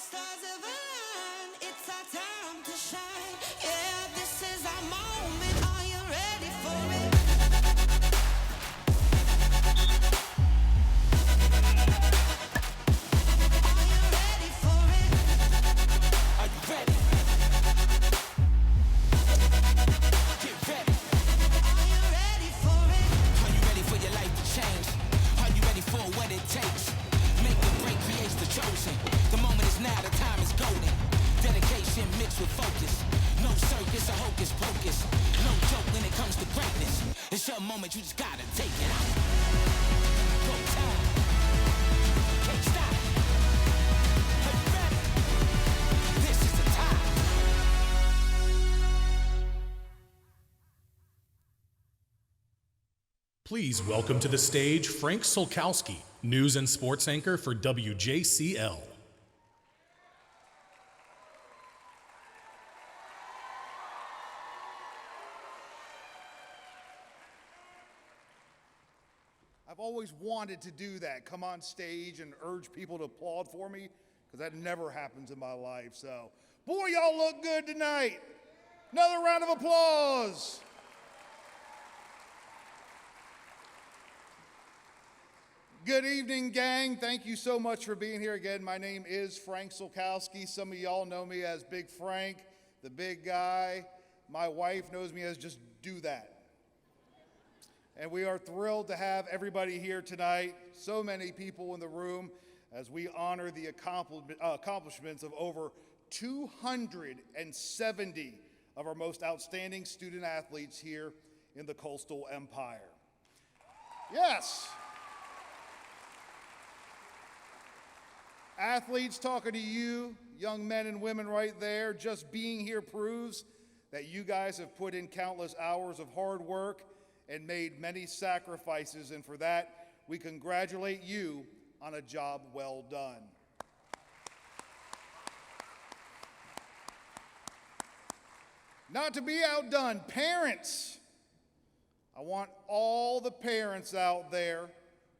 stars have aligned. It's our time to shine. Yeah, this is our moment. Are you ready for it? Are you ready for it? Are you ready? Get ready. Are you ready for it? Are you ready for your life to change? Are you ready for what it takes? Make the break, creates the chosen. The moment is now, the time is golden. Dedication mixed with focus. No circus or hocus pocus. No joke when it comes to greatness. It's your moment, you just gotta take it out. Go time. Can't stop. Are you ready? This is the time. Please welcome to the stage Frank Solkowski, news and sports anchor for WJCL. I've always wanted to do that, come on stage and urge people to applaud for me, because that never happens in my life. So, boy, y'all look good tonight. Another round of applause. Good evening, gang. Thank you so much for being here again. My name is Frank Solkowski. Some of y'all know me as Big Frank, the big guy. My wife knows me as Just Do That. And we are thrilled to have everybody here tonight, so many people in the room, as we honor the accomplishments of over 270 of our most outstanding student athletes here in the Coastal Empire. Yes. Athletes, talking to you, young men and women right there, just being here proves that you guys have put in countless hours of hard work and made many sacrifices, and for that, we congratulate you on a job well done. Not to be outdone, parents. I want all the parents out there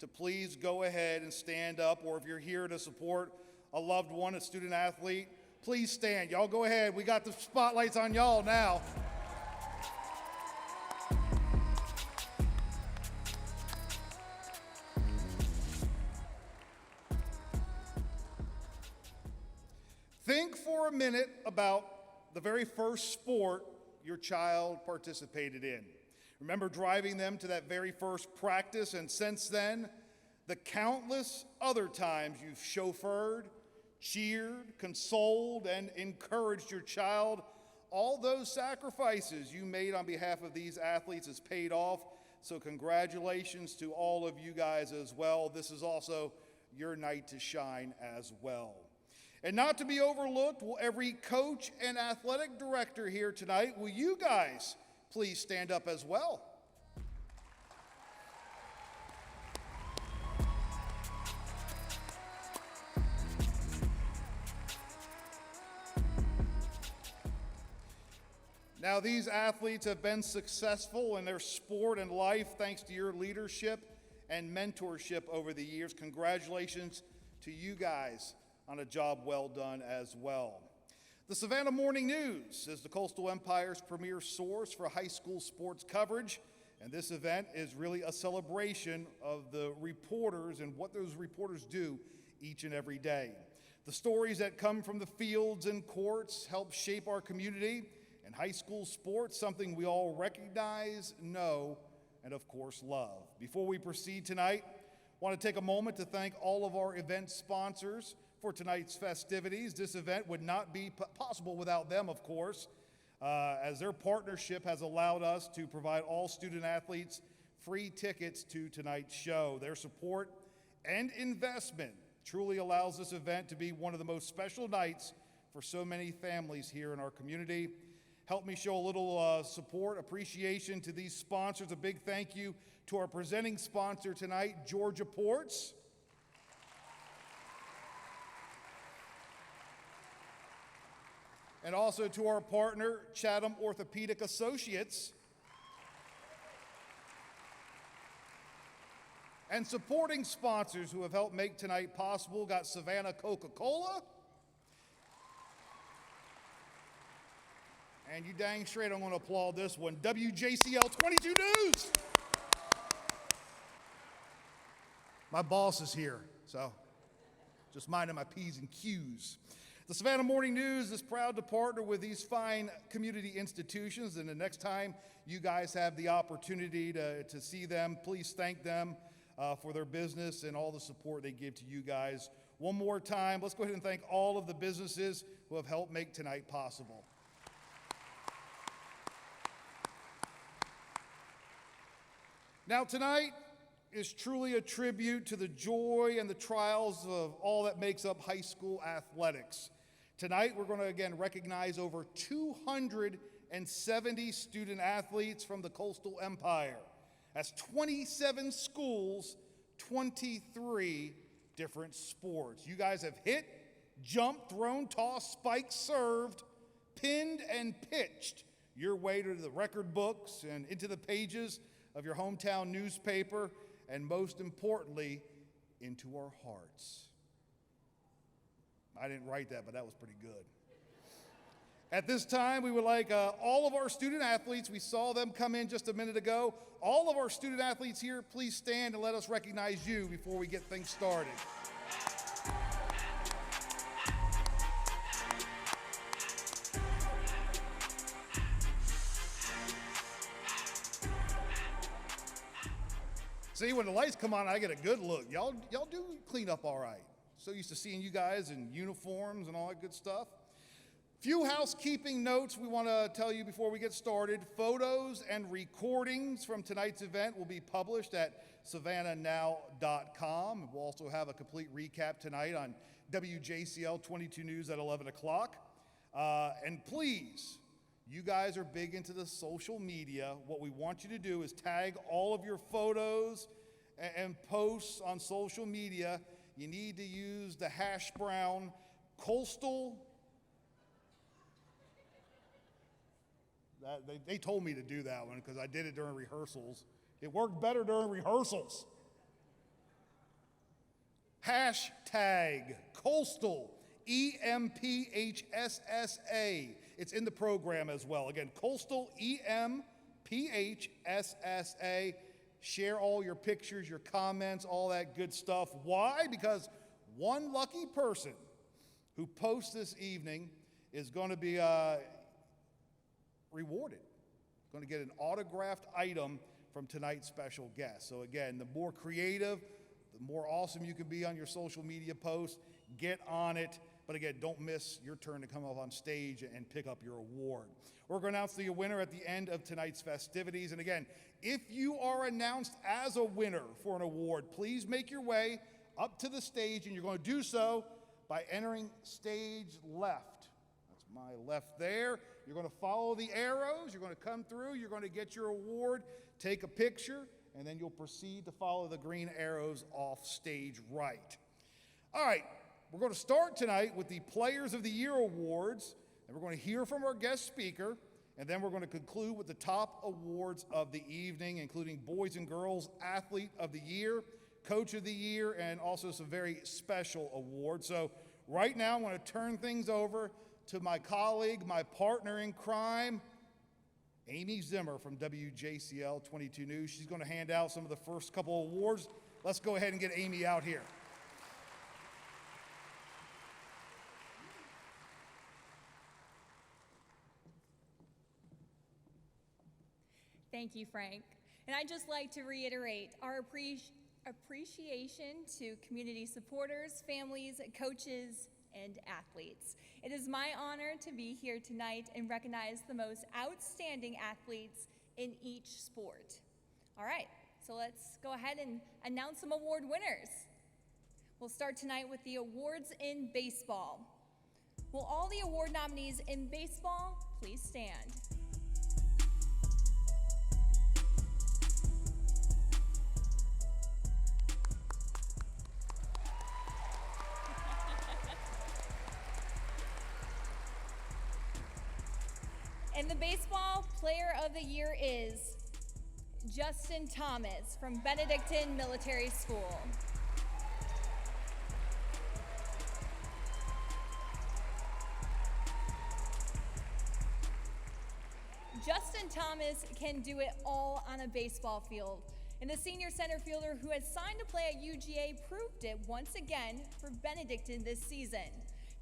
to please go ahead and stand up, or if you're here to support a loved one, a student athlete, please stand. Y'all go ahead. We got the spotlights on y'all now. Think for a minute about the very first sport your child participated in. Remember driving them to that very first practice, and since then, the countless other times you've chauffeured, cheered, consoled, and encouraged your child. All those sacrifices you made on behalf of these athletes has paid off, so congratulations to all of you guys as well. This is also your night to shine as well. And not to be overlooked, will every coach and athletic director here tonight, will you guys please stand up as well? Now, these athletes have been successful in their sport and life thanks to your leadership and mentorship over the years. Congratulations to you guys on a job well done as well. The Savannah Morning News is the Coastal Empire's premier source for high school sports coverage, and this event is really a celebration of the reporters and what those reporters do each and every day. The stories that come from the fields and courts help shape our community and high school sports, something we all recognize, know, and of course love. Before we proceed tonight, I want to take a moment to thank all of our event sponsors for tonight's festivities. This event would not be possible without them, of course, as their partnership has allowed us to provide all student athletes free tickets to tonight's show. Their support and investment truly allows this event to be one of the most special nights for so many families here in our community. Help me show a little support, appreciation to these sponsors. A big thank you to our presenting sponsor tonight, Georgia Ports. And also to our partner, Chatham Orthopedic Associates. And supporting sponsors who have helped make tonight possible, got Savannah Coca-Cola, And you dang straight I'm going to applaud this one. WJCL 22 News. My boss is here, so just minding my P's and Q's. The Savannah Morning News is proud to partner with these fine community institutions, and the next time you guys have the opportunity to see them, please thank them for their business and all the support they give to you guys. One more time, let's go ahead and thank all of the businesses who have helped make tonight possible. Now tonight is truly a tribute to the joy and the trials of all that makes up high school athletics. Tonight we're going to again recognize over 270 student athletes from the Coastal Empire. That's 27 schools, 23 different sports. You guys have hit, jumped, thrown, tossed, spiked, served, pinned, and pitched your way to the record books and into the pages of your hometown newspaper, and most importantly, into our hearts. I didn't write that, but that was pretty good. At this time, we would like all of our student athletes, we saw them come in just a minute ago, all of our student athletes here, please stand and let us recognize you before we get things started. See, when the lights come on, I get a good look. Y'all do clean up all right. So used to seeing you guys in uniforms and all that good stuff. Few housekeeping notes we want to tell you before we get started. Photos and recordings from tonight's event will be published at savannahnow.com. We'll also have a complete recap tonight on WJCL 22 News at 11 o'clock. And please, you guys are big into the social media. What we want you to do is tag all of your photos and posts on social media. You need to use the hash brown coastal. They told me to do that one because I did it during rehearsals. It worked better during rehearsals. Hashtag coastal, EMPHSSA. It's in the program as well. Again, coastal EMPHSSA. Share all your pictures, your comments, all that good stuff. Why? Because one lucky person who posts this evening is going to be rewarded. Going to get an autographed item from tonight's special guest. So again, the more creative, the more awesome you can be on your social media posts. Get on it. But again, don't miss your turn to come up on stage and pick up your award. We're going to announce the winner at the end of tonight's festivities. And again, if you are announced as a winner for an award, please make your way up to the stage, and you're going to do so by entering stage left. That's my left there. You're going to follow the arrows. You're going to come through. You're going to get your award, take a picture, and then you'll proceed to follow the green arrows off stage right. All right. We're going to start tonight with the Players of the Year Awards, and we're going to hear from our guest speaker, and then we're going to conclude with the top awards of the evening, including Boys and Girls Athlete of the Year, Coach of the Year, and also some very special awards. So right now, I want to turn things over to my colleague, my partner in crime, Amy Zimmer from WJCL 22 News. She's going to hand out some of the first couple awards. Let's go ahead and get Amy out here. Thank you, Frank. And I'd just like to reiterate our appreciation to community supporters, families, coaches, and athletes. It is my honor to be here tonight and recognize the most outstanding athletes in each sport. All right, so let's go ahead and announce some award winners. We'll start tonight with the awards in baseball. Will all the award nominees in baseball please stand? And the baseball player of the year is Justin Thomas from Benedictine Military School. Justin Thomas can do it all on a baseball field. And the senior center fielder who has signed to play at UGA proved it once again for Benedictine this season.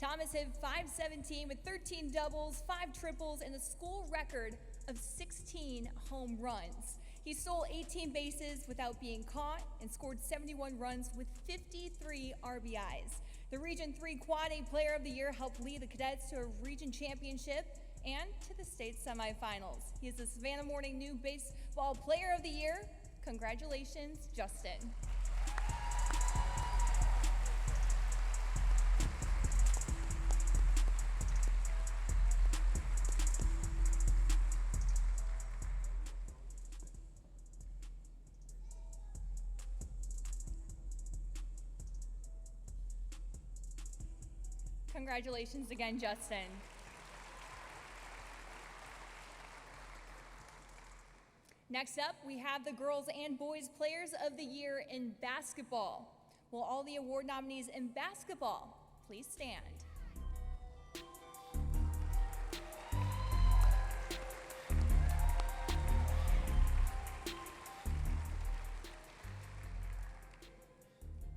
Thomas hit .517 with 13 doubles, 5 triples, and a school record of 16 home runs. He stole 18 bases without being caught and scored 71 runs with 53 RBIs. The Region 3 Quad A Player of the Year helped lead the cadets to a region championship and to the state semifinals. He is the Savannah Morning New Baseball Player of the Year. Congratulations, Justin. Congratulations again, Justin. Next up, we have the Girls and Boys Players of the Year in basketball. Will all the award nominees in basketball please stand?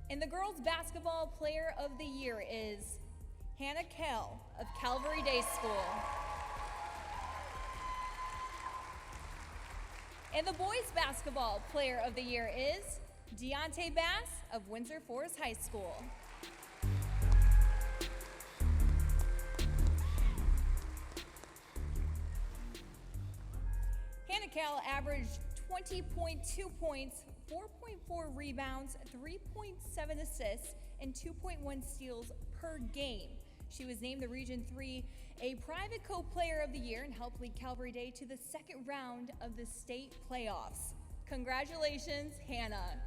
And the Girls Basketball Player of the Year is Hannah Kell of Calvary Day School. And the Boys Basketball Player of the Year is Deontay Bass of Windsor Forest High School. Hannah Kell averaged 20.2 points, 4.4 rebounds, 3.7 assists, and 2.1 steals per game. She was named the Region 3 a Private Co-Player of the Year and helped lead Calvary Day to the second round of the state playoffs. Congratulations, Hannah.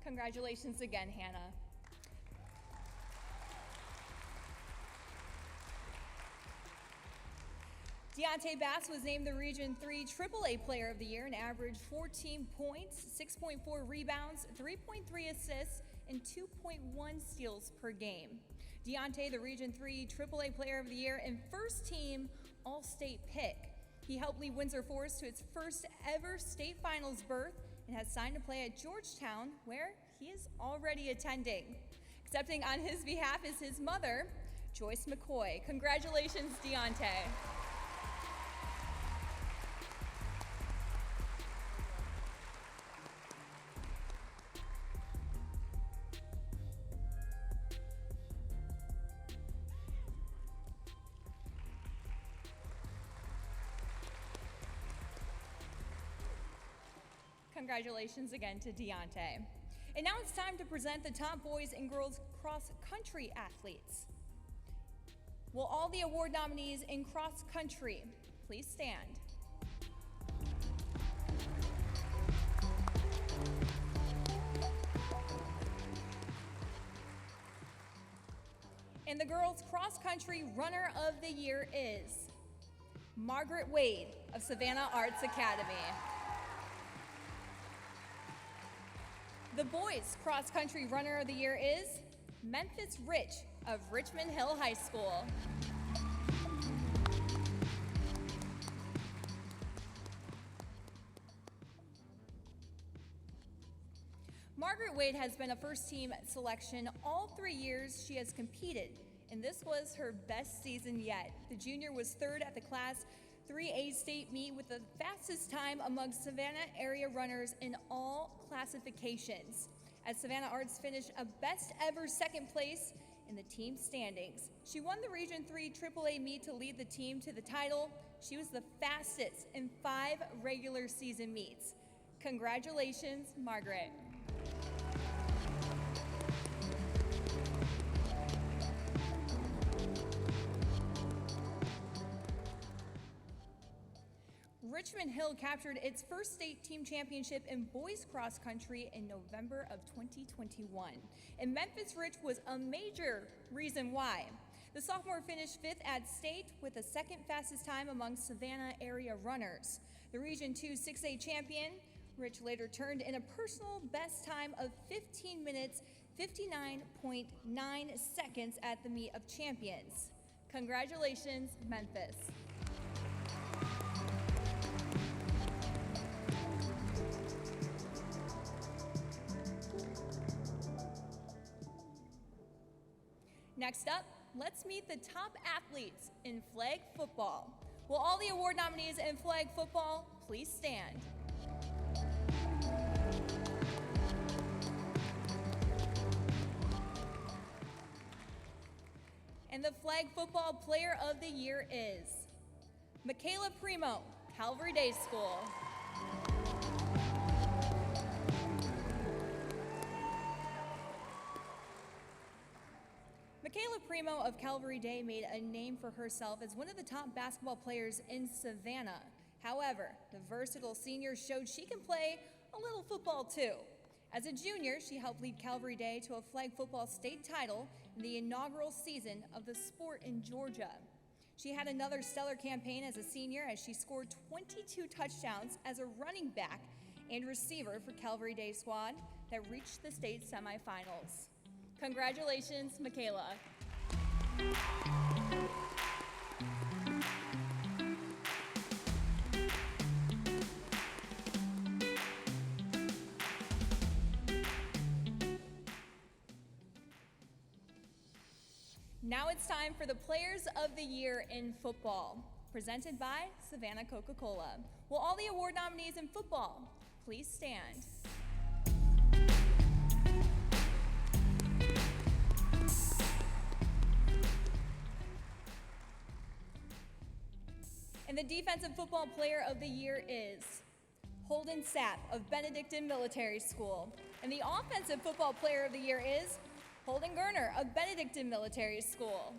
Congratulations again, Hannah. Deontay Bass was named the Region 3 AAA Player of the Year and averaged 14 points, 6.4 rebounds, 3.3 assists, and 2.1 steals per game. Deontay, the Region 3 AAA Player of the Year and first team All-State pick. He helped lead Windsor Forest to its first ever state finals berth and has signed to play at Georgetown, where he is already attending. Accepting on his behalf is his mother, Joyce McCoy. Congratulations, Deontay. Congratulations again to Deontay. And now it's time to present the top boys and girls cross-country athletes. Will all the award nominees in cross-country please stand? And the girls cross-country runner of the year is Margaret Wade of Savannah Arts Academy. The boys cross-country runner of the year is Memphis Rich of Richmond Hill High School. Margaret Wade has been a first-team selection all 3 years she has competed, and this was her best season yet. The junior was third at the Class 3A state meet with the fastest time among Savannah area runners in all classifications. As Savannah Arts finished a best ever second place in the team standings. She won the Region 3 AAA meet to lead the team to the title. She was the fastest in 5 regular season meets. Congratulations, Margaret. Richmond Hill captured its first state team championship in boys cross country in November of 2021. And Memphis Rich was a major reason why. The sophomore finished 5th at state with the second fastest time among Savannah area runners. The Region 2 6A champion, Rich, later turned in a personal best time of 15 minutes, 59.9 seconds at the Meet of Champions. Congratulations, Memphis. Next up, let's meet the top athletes in flag football. Will all the award nominees in flag football please stand? And the flag football player of the year is Michaela Primo, Calvary Day School. Michaela Primo of Calvary Day made a name for herself as one of the top basketball players in Savannah. However, the versatile senior showed she can play a little football too. As a junior, she helped lead Calvary Day to a flag football state title in the inaugural season of the sport in Georgia. She had another stellar campaign as a senior as she scored 22 touchdowns as a running back and receiver for Calvary Day squad that reached the state semifinals. Congratulations, Michaela. Now it's time for the Players of the Year in football, presented by Savannah Coca-Cola. Will all the award nominees in football please stand? And the Defensive Football Player of the Year is Holden Sapp of Benedictine Military School. And the Offensive Football Player of the Year is Holden Gerner of Benedictine Military School.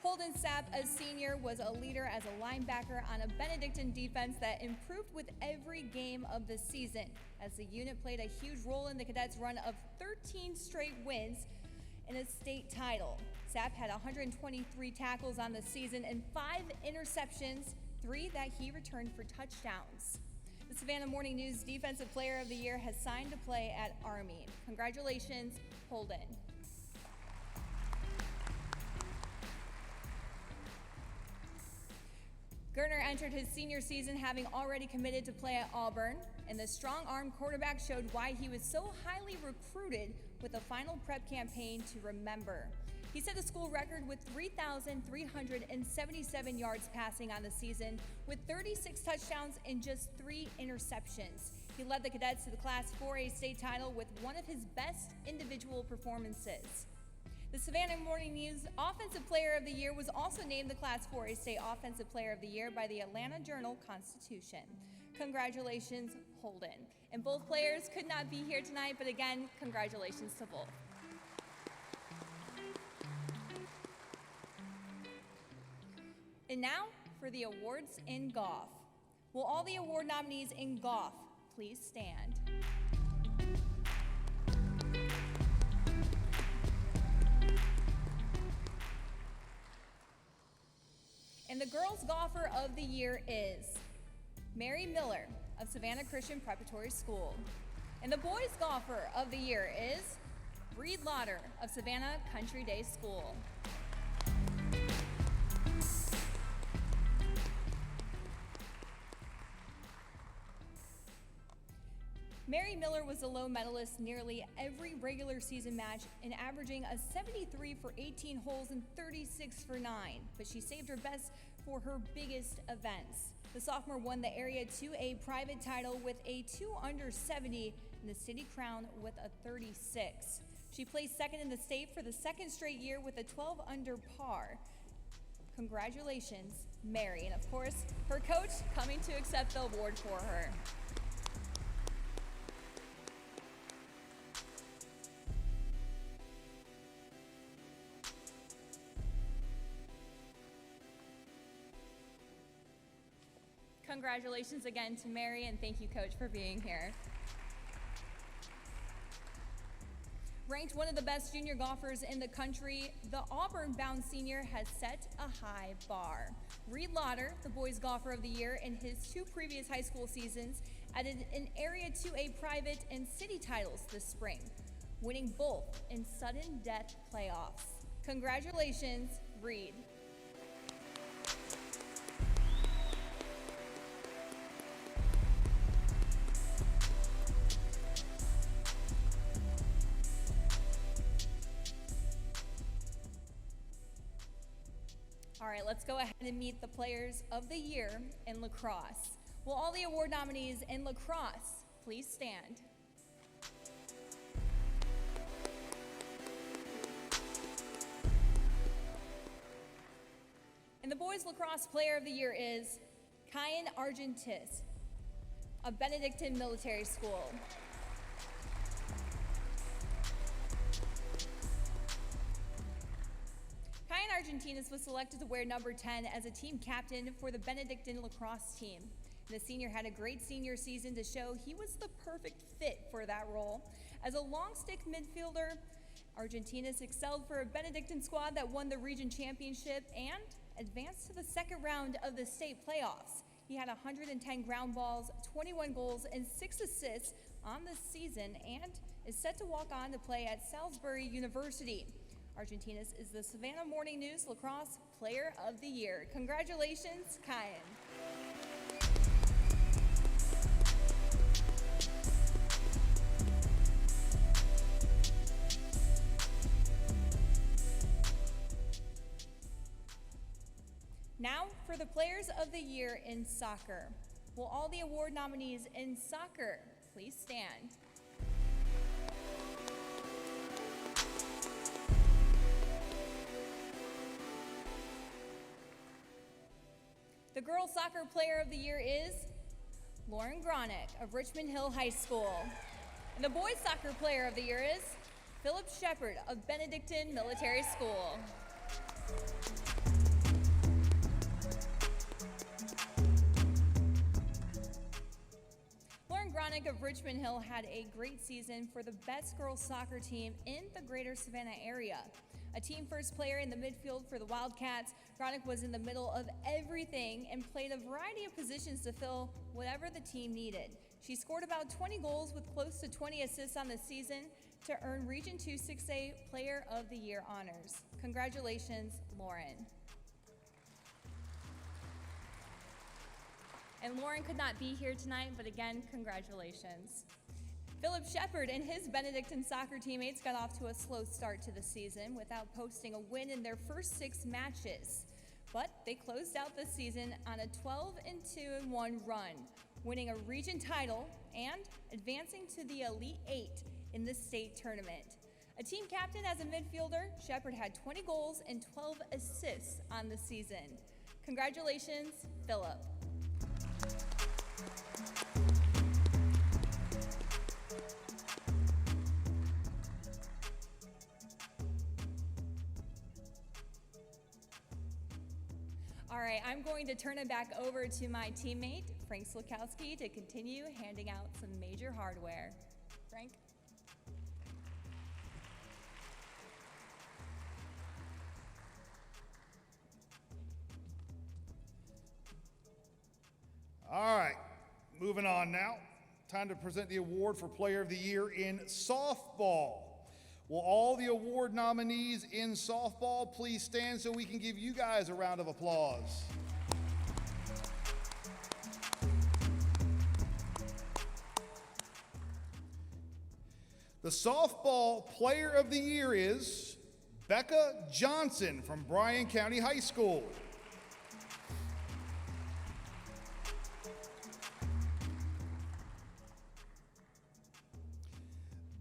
Holden Sapp, a senior, was a leader as a linebacker on a Benedictine defense that improved with every game of the season, as the unit played a huge role in the Cadets' run of 13 straight wins in a state title. Sapp had 123 tackles on the season and 5 interceptions, 3 that he returned for touchdowns. The Savannah Morning News Defensive Player of the Year has signed to play at Army. Congratulations, Holden. Gerner entered his senior season having already committed to play at Auburn, and the strong-arm quarterback showed why he was so highly recruited with a final prep campaign to remember. He set a school record with 3,377 yards passing on the season, with 36 touchdowns and just 3 interceptions. He led the Cadets to the Class 4A state title with one of his best individual performances. The Savannah Morning News Offensive Player of the Year was also named the Class 4A State Offensive Player of the Year by the Atlanta Journal-Constitution. Congratulations, Holden. And both players could not be here tonight, but again, congratulations to both. And now for the awards in golf. Will all the award nominees in golf please stand? And the girls golfer of the year is Mary Miller of Savannah Christian Preparatory School. And the boys golfer of the year is Reed Lauder of Savannah Country Day School. Mary Miller was a low medalist nearly every regular season match and averaging a 73 for 18 holes and 36 for 9, but she saved her best for her biggest events. The sophomore won the Area 2A private title with a 2 under 70 and the City Crown with a 36. She placed second in the state for the second straight year with a 12 under par. Congratulations, Mary, and of course, her coach coming to accept the award for her. Congratulations again to Mary, and thank you, Coach, for being here. Ranked one of the best junior golfers in the country, the Auburn-bound senior has set a high bar. Reed Lauder, the boys golfer of the year in his 2 previous high school seasons, added an Area 2A private and city titles this spring, winning both in sudden death playoffs. Congratulations, Reed. All right, let's go ahead and meet the players of the year in lacrosse. Will all the award nominees in lacrosse please stand? And the boys lacrosse player of the year is Kyan Argentis of Benedictine Military School. Argentinus was selected to wear number 10 as a team captain for the Benedictine lacrosse team. The senior had a great senior season to show he was the perfect fit for that role. As a long stick midfielder, Argentinus excelled for a Benedictine squad that won the region championship and advanced to the second round of the state playoffs. He had 110 ground balls, 21 goals, and 6 assists on the season and is set to walk on to play at Salisbury University. Argentinus is the Savannah Morning News Lacrosse Player of the Year. Congratulations, Kyan. Now for the Players of the Year in soccer. Will all the award nominees in soccer please stand? The girls soccer player of the year is Lauren Gronick of Richmond Hill High School. And the boys soccer player of the year is Philip Shepard of Benedictine Military School. Lauren Gronick of Richmond Hill had a great season for the best girls soccer team in the greater Savannah area. A team first player in the midfield for the Wildcats, Gronick was in the middle of everything and played a variety of positions to fill whatever the team needed. She scored about 20 goals with close to 20 assists on the season to earn Region 2 6A Player of the Year honors. Congratulations, Lauren. And Lauren could not be here tonight, but again, congratulations. Philip Shepard and his Benedictine soccer teammates got off to a slow start to the season without posting a win in their first 6 matches. But they closed out the season on a 12-2-1 run, winning a region title and advancing to the Elite 8 in the state tournament. A team captain as a midfielder, Shepard had 20 goals and 12 assists on the season. Congratulations, Philip. All right, I'm going to turn it back over to my teammate, Frank Slakowski, to continue handing out some major hardware. Frank? All right, moving on now. Time to present the award for Player of the Year in softball. Will all the award nominees in softball please stand so we can give you guys a round of applause? The softball Player of the Year is Becca Johnson from Bryan County High School.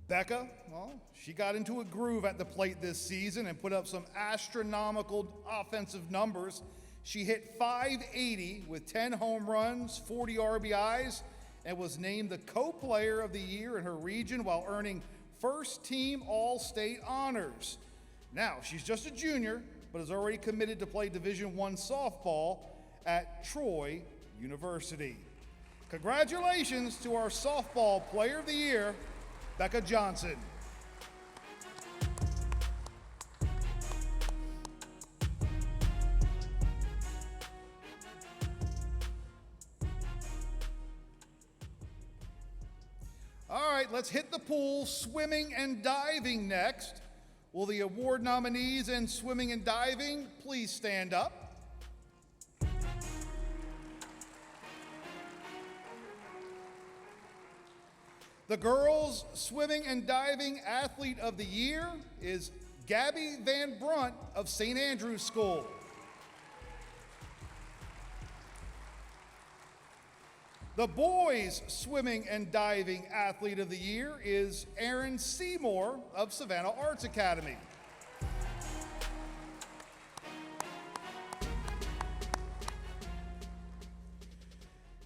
Becca, well, she got into a groove at the plate this season and put up some astronomical offensive numbers. She hit .580 with 10 home runs, 40 RBIs, and was named the co-player of the year in her region while earning first-team All-State honors. Now, she's just a junior, but is already committed to play Division I softball at Troy University. Congratulations to our softball Player of the Year, Becca Johnson. right, let's hit the pool. Swimming and diving next. Will the award nominees in swimming and diving please stand up? The girls' swimming and diving athlete of the year is Gabby Van Brunt of St. Andrew's School. The boys' swimming and diving athlete of the year is Aaron Seymour of Savannah Arts Academy.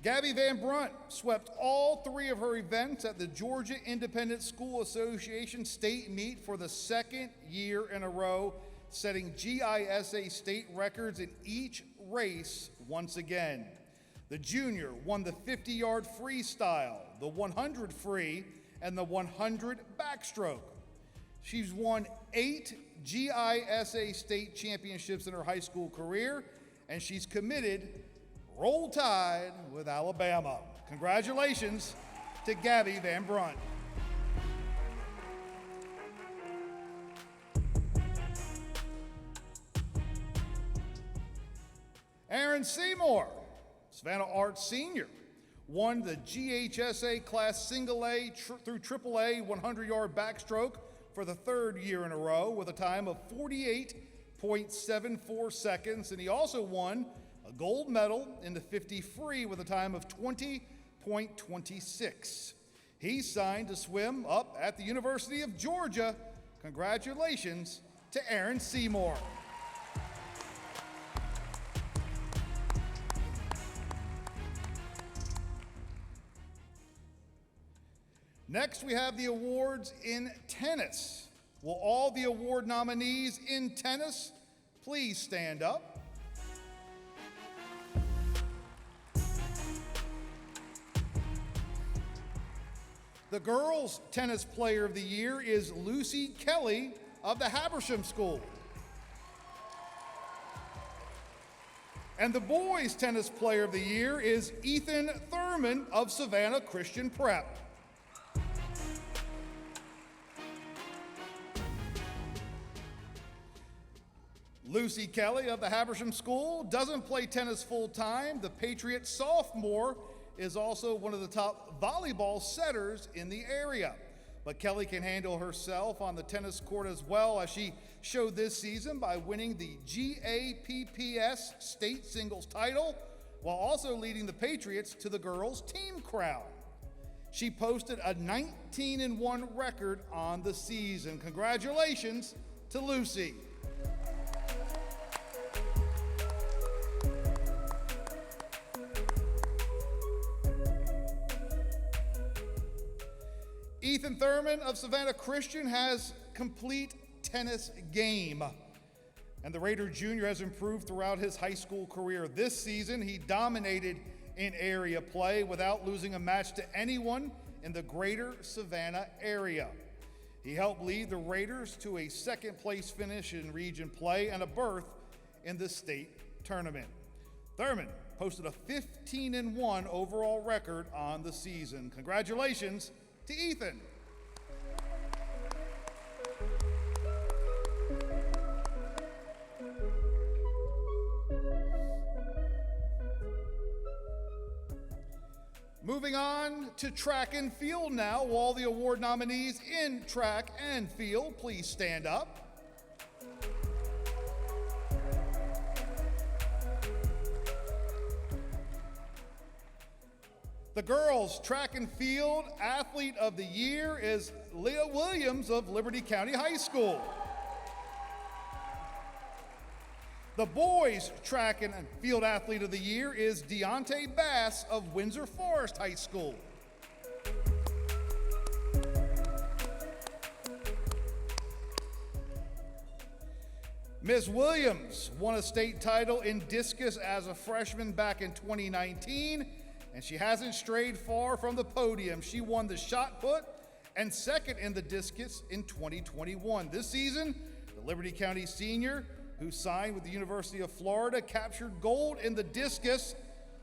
Gabby Van Brunt swept all 3 of her events at the Georgia Independent School Association state meet for the 2nd year in a row, setting GISA state records in each race once again. The junior won the 50-yard freestyle, the 100 free, and the 100 backstroke. She's won 8 GISA state championships in her high school career, and she's committed Roll Tide with Alabama. Congratulations to Gabby Van Brunt. Aaron Seymour, Savannah Arts senior, won the GHSA Class Single A through Triple A 100-yard backstroke for the 3rd year in a row with a time of 48.74 seconds, and he also won a gold medal in the 50 free with a time of 20.26. He signed to swim up at the University of Georgia. Congratulations to Aaron Seymour. Next, we have the awards in tennis. Will all the award nominees in tennis please stand up? The girls' tennis player of the year is Lucy Kelly of the Habersham School. And the boys' tennis player of the year is Ethan Thurman of Savannah Christian Prep. Lucy Kelly of the Habersham School doesn't play tennis full-time. The Patriot sophomore is also one of the top volleyball setters in the area. But Kelly can handle herself on the tennis court as well, as she showed this season by winning the GAPPS state singles title, while also leading the Patriots to the girls' team crown. She posted a 19-1 record on the season. Congratulations to Lucy. Ethan Thurman of Savannah Christian has complete tennis game. And the Raider Jr. has improved throughout his high school career. This season, he dominated in area play without losing a match to anyone in the greater Savannah area. He helped lead the Raiders to a 2nd place finish in region play and a berth in the state tournament. Thurman posted a 15-1 overall record on the season. Congratulations to Ethan. Moving on to track and field now. Will all the award nominees in track and field please stand up? The girls' track and field athlete of the year is Leah Williams of Liberty County High School. The boys' track and field athlete of the year is Deontay Bass of Windsor Forest High School. Ms. Williams won a state title in discus as a freshman back in 2019, and she hasn't strayed far from the podium. She won the shot put and 2nd in the discus in 2021. This season, the Liberty County senior, who signed with the University of Florida, captured gold in the discus,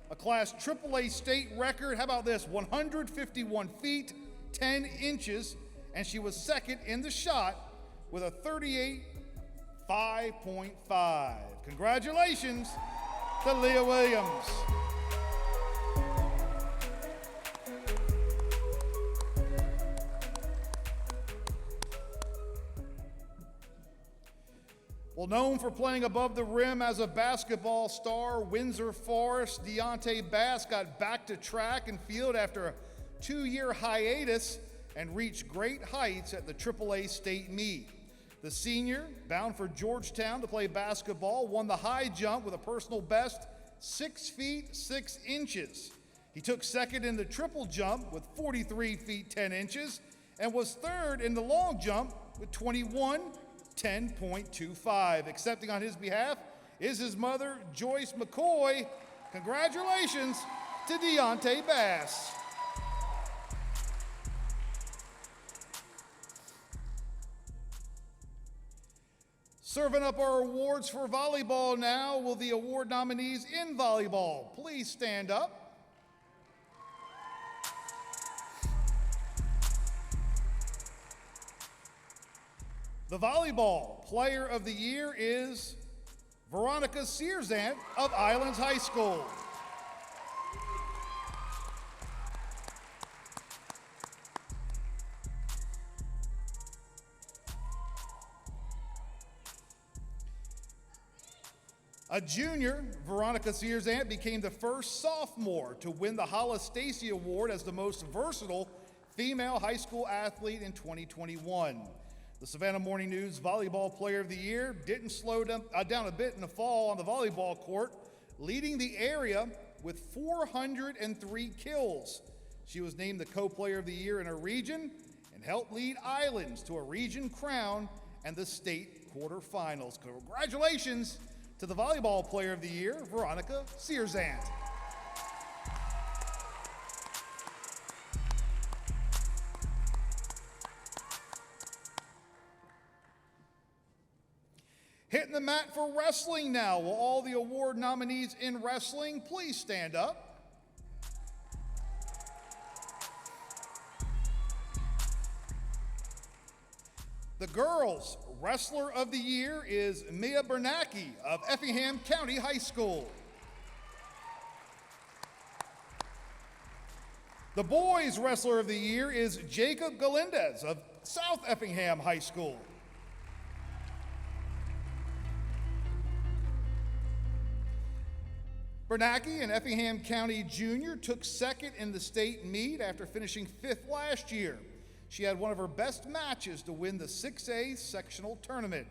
a Class AAA state record. How about this? 151 feet, 10 inches, and she was second in the shot with a 38.5.5. Congratulations to Leah Williams. Well, known for playing above the rim as a basketball star, Windsor Forest Deontay Bass got back to track and field after a 2-year hiatus and reached great heights at the AAA state meet. The senior, bound for Georgetown to play basketball, won the high jump with a personal best 6 feet 6 inches. He took second in the triple jump with 43 feet 10 inches and was third in the long jump with 10.25. Accepting on his behalf is his mother, Joyce McCoy. Congratulations to Deontay Bass. Serving up our awards for volleyball now, will the award nominees in volleyball please stand up? The Volleyball Player of the Year is Veronica Searzant of Islands High School. A junior, Veronica Searzant became the first sophomore to win the Hollis Stacy Award as the most versatile female high school athlete in 2021. The Savannah Morning News Volleyball Player of the Year didn't slow down a bit in the fall on the volleyball court, leading the area with 403 kills. She was named the Co-Player of the Year in her region and helped lead Islands to a region crown and the state quarterfinals. Congratulations to the Volleyball Player of the Year, Veronica Searzant. Hitting the mat for wrestling now. Will all the award nominees in wrestling please stand up? The girls' Wrestler of the Year is Mia Bernacki of Effingham County High School. The boys' Wrestler of the Year is Jacob Galindez of South Effingham High School. Bernacki, an Effingham County junior, took second in the state meet after finishing fifth last year. She had one of her best matches to win the 6A sectional tournament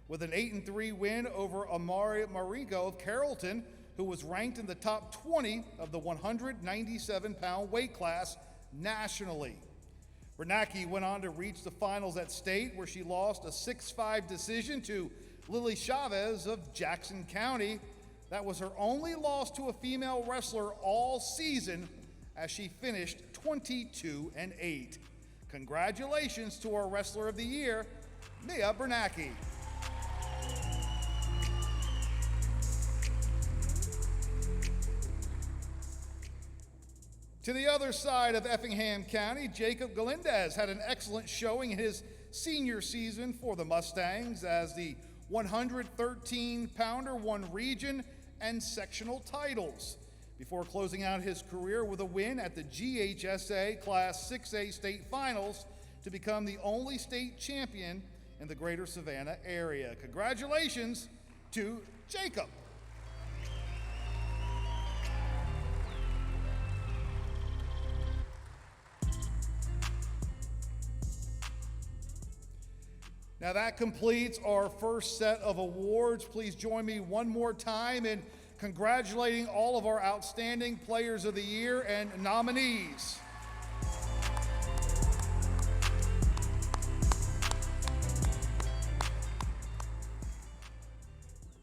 with an 8-3 win over Amari Marigo of Carrollton, who was ranked in the top 20 of the 197-pound weight class nationally. Bernacki went on to reach the finals at state, where she lost a 6-5 decision to Lily Chavez of Jackson County. That was her only loss to a female wrestler all season, as she finished 22-8. Congratulations to our Wrestler of the Year, Mia Bernacki. To the other side of Effingham County, Jacob Galindez had an excellent showing in his senior season for the Mustangs, as the 113-pounder won region and sectional titles before closing out his career with a win at the GHSA Class 6A state finals to become the only state champion in the greater Savannah area. Congratulations to Jacob. Now that completes our first set of awards. Please join me one more time in congratulating all of our outstanding Players of the Year and nominees.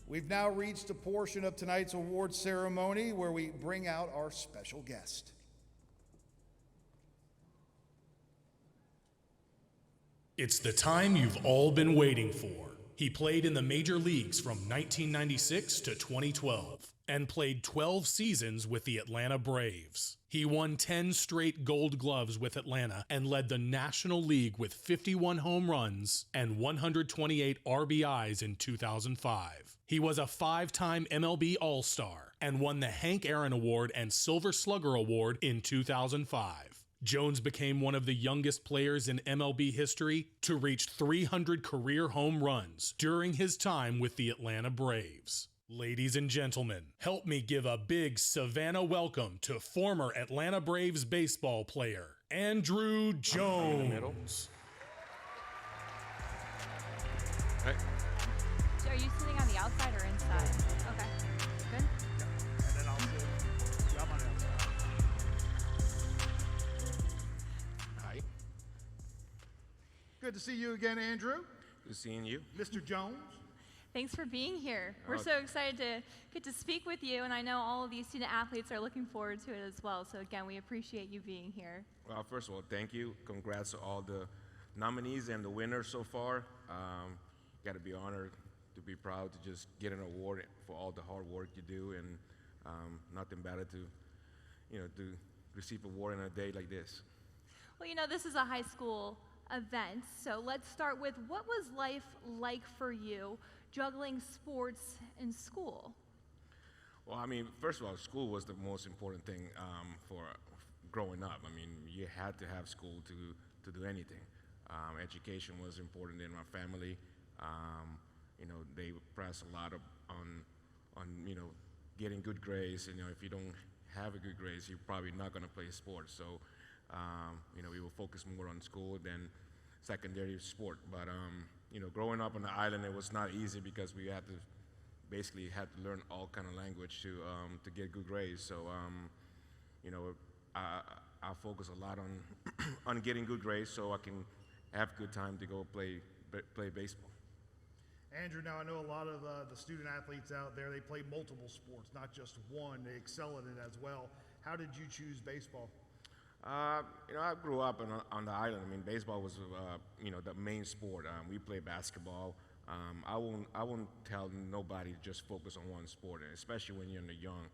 We've now reached a portion of tonight's award ceremony where we bring out our special guest. It's the time you've all been waiting for. He played in the major leagues from 1996 to 2012. and played 12 seasons with the Atlanta Braves. He won 10 straight Gold Gloves with Atlanta and led the National League with 51 home runs and 128 RBIs in 2005. He was a 5-time MLB All-Star and won the Hank Aaron Award and Silver Slugger Award in 2005. Jones became one of the youngest players in MLB history to reach 300 career home runs during his time with the Atlanta Braves. Ladies and gentlemen, help me give a big Savannah welcome to former Atlanta Braves baseball player, Andrew Jones. Right. So are you sitting on the outside or inside? Okay, good. And then I'll sit. I'm on the outside. Hi. Good to see you again, Andrew. Good seeing you. Mr. Jones. Thanks for being here. We're so excited to get to speak with you, and I know all of these student athletes are looking forward to it as well. So again, we appreciate you being here. Well, first of all, thank you. Congrats to all the nominees and the winners so far. Got to be honored, to be proud to just get an award for all the hard work you do, and nothing better to receive an award on a day like this. Well, this is a high school event, so let's start with what was life like for you juggling sports in school? Well, I mean, first of all, school was the most important thing for growing up. I mean, you had to have school to do anything. Education was important in my family. They press a lot on getting good grades. If you don't have a good grades, you're probably not going to play sports. So, we will focus more on school than secondary sport. But, growing up on the island, it was not easy because we had to learn all kind of language to get good grades. So, I focus a lot on on getting good grades so I can have good time to go play baseball. Andrew, now I know a lot of the student athletes out there, they play multiple sports, not just one. They excel in it as well. How did you choose baseball? I grew up on the island. I mean, baseball was, the main sport. We play basketball. I won't tell nobody to just focus on one sport, and especially when you're young.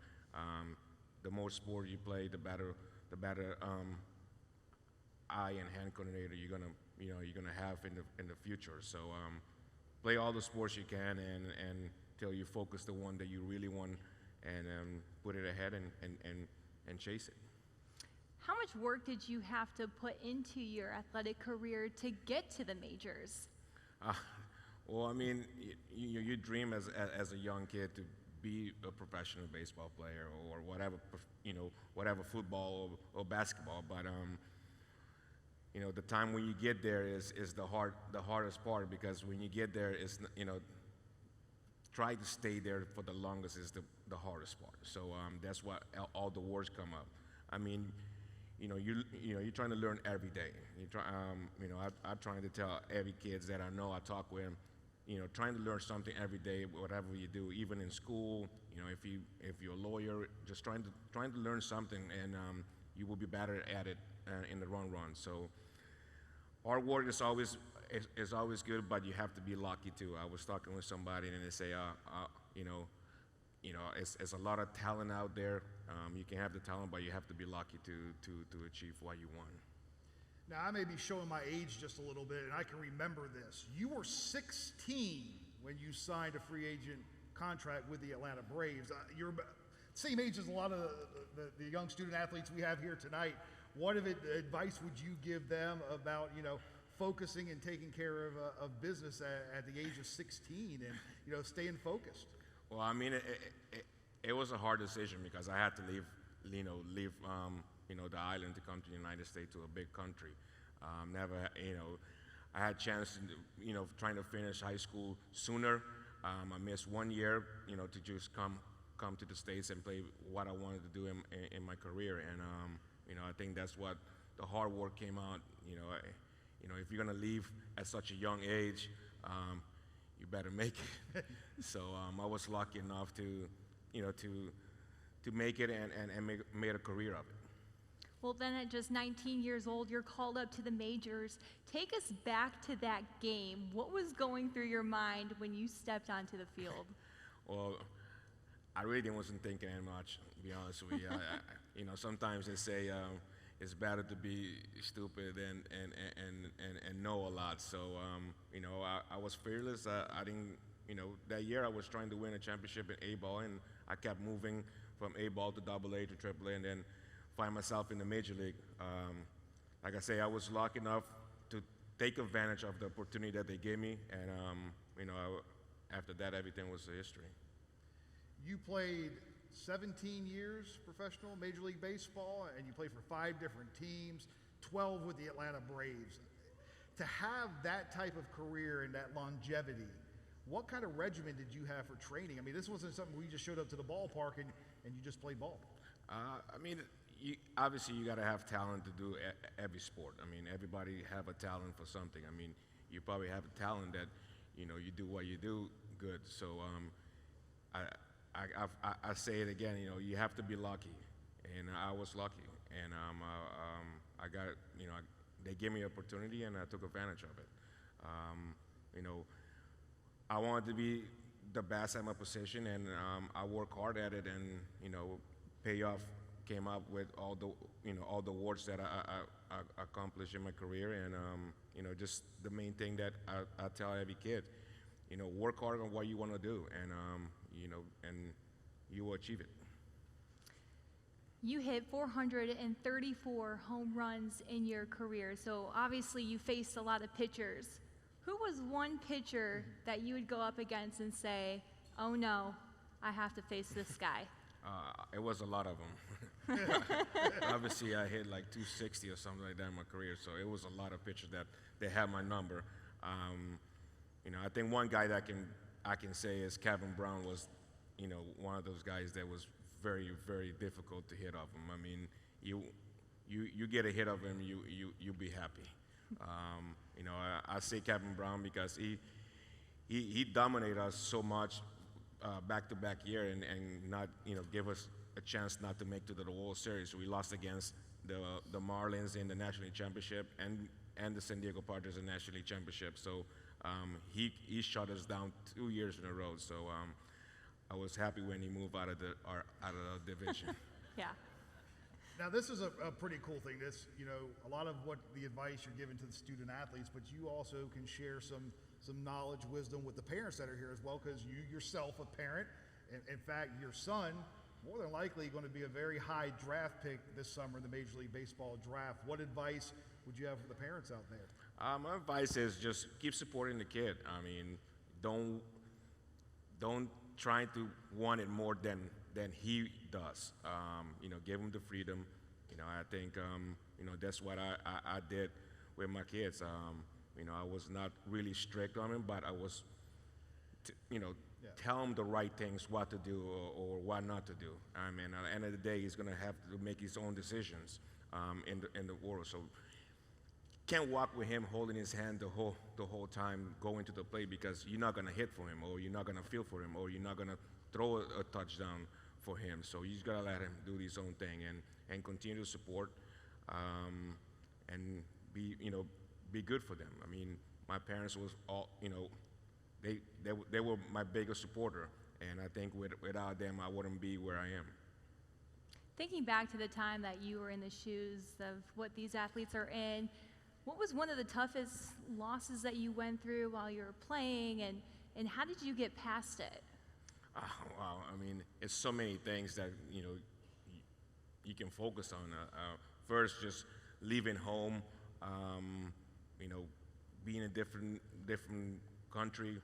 The more sport you play, the better eye and hand coordinator you're gonna have in the future. So play all the sports you can, and till you focus the one that you really want, and put it ahead and chase it. How much work did you have to put into your athletic career to get to the majors? Well, I mean, you dream as a young kid to be a professional baseball player or whatever football or basketball. But the time when you get there is the hardest part, because when you get there, it's try to stay there for the longest is the hardest part. So that's why all the words come up. I mean, you're trying to learn every day. I'm trying to tell every kids that I know, I talk with, trying to learn something every day, whatever you do, even in school. If you're a lawyer, just trying to learn something, and you will be better at it in the long run. So hard work is always good, but you have to be lucky too. I was talking with somebody, and they say, it's a lot of talent out there. You can have the talent, but you have to be lucky to achieve what you want. Now, I may be showing my age just a little bit, and I can remember this. You were 16 when you signed a free agent contract with the Atlanta Braves. You're about the same age as a lot of the young student athletes we have here tonight. What advice would you give them about, focusing and taking care of business at the age of 16 and, staying focused? Well, I mean, it was a hard decision because I had to leave the island to come to the United States, to a big country. I had a chance to, trying to finish high school sooner. I missed 1 year, to just come to the States and play what I wanted to do in my career. And, I think that's what the hard work came out. If you're gonna leave at such a young age, you better make it. So I was lucky enough to make it and made a career of it. Well, then at just 19 years old, you're called up to the majors. Take us back to that game. What was going through your mind when you stepped onto the field? Well, I really wasn't thinking that much, to be honest with you. You know, sometimes they say it's better to be stupid and know a lot. So, you know, I was fearless. I didn't, you know, that year I was trying to win a championship in A-ball, and I kept moving from A-ball to AA to AAA, and then find myself in the major league. Like I say, I was lucky enough to take advantage of the opportunity that they gave me, and you know, after that, everything was history. You played 17 years professional Major League Baseball, and you played for 5 different teams, 12 with the Atlanta Braves. To have that type of career and that longevity, what kind of regimen did you have for training? I mean, this wasn't something where you just showed up to the ballpark and you just played ball. I mean, obviously you got to have talent to do every sport. I mean, everybody have a talent for something. I mean, you probably have a talent that, you know, you do what you do good. So I say it again, you know, you have to be lucky, and I was lucky, and I got, you know, they gave me an opportunity, and I took advantage of it. You know, I wanted to be the best at my position, and I work hard at it, and you know, payoff came up with all the, you know, all the awards that I accomplished in my career, and you know, just the main thing that I tell every kid, you know, work hard on what you want to do, and you know, and you will achieve it. You hit 434 home runs in your career, so obviously you faced a lot of pitchers. Who was one pitcher that you would go up against and say, oh no, I have to face this guy? It was a lot of them. Obviously, I hit like 260 or something like that in my career, so it was a lot of pitchers that they had my number. You know, I think one guy that I can say is Kevin Brown was, you know, one of those guys that was very, very difficult to hit off him. I mean, you get a hit of him, you'll be happy. You know, I say Kevin Brown because he dominated us so much back-to-back year and not, you know, give us a chance not to make to the World Series. We lost against the Marlins in the National League Championship and the San Diego Padres in the National League Championship. So he shut us down 2 years in a row. So I was happy when he moved out of the division. Yeah. Now, this is a pretty cool thing. This, you know, a lot of what the advice you're giving to the student athletes, but you also can share some knowledge, wisdom with the parents that are here as well, because you yourself a parent. In fact, your son, more than likely going to be a very high draft pick this summer in the Major League Baseball draft. What advice would you have for the parents out there? My advice is just keep supporting the kid. I mean, don't try to want it more than he does. You know, give him the freedom. You know, I think you know, that's what I did with my kids. You know, I was not really strict on him, but I was, you know, tell him the right things, what to do or what not to do. I mean, at the end of the day, he's gonna have to make his own decisions in the world. So can't walk with him holding his hand the whole time going to the plate, because you're not gonna hit for him, or you're not gonna feel for him, or you're not gonna throw a touchdown for him. So you just gotta let him do his own thing and continue to support and be good for them. I mean, my parents was all, you know, they were my biggest supporter, and I think without them I wouldn't be where I am. Thinking back to the time that you were in the shoes of what these athletes are in, what was one of the toughest losses that you went through while you were playing, and how did you get past it? Wow, I mean, it's so many things that, you know, you can focus on. First, just leaving home, you know, being in a different country,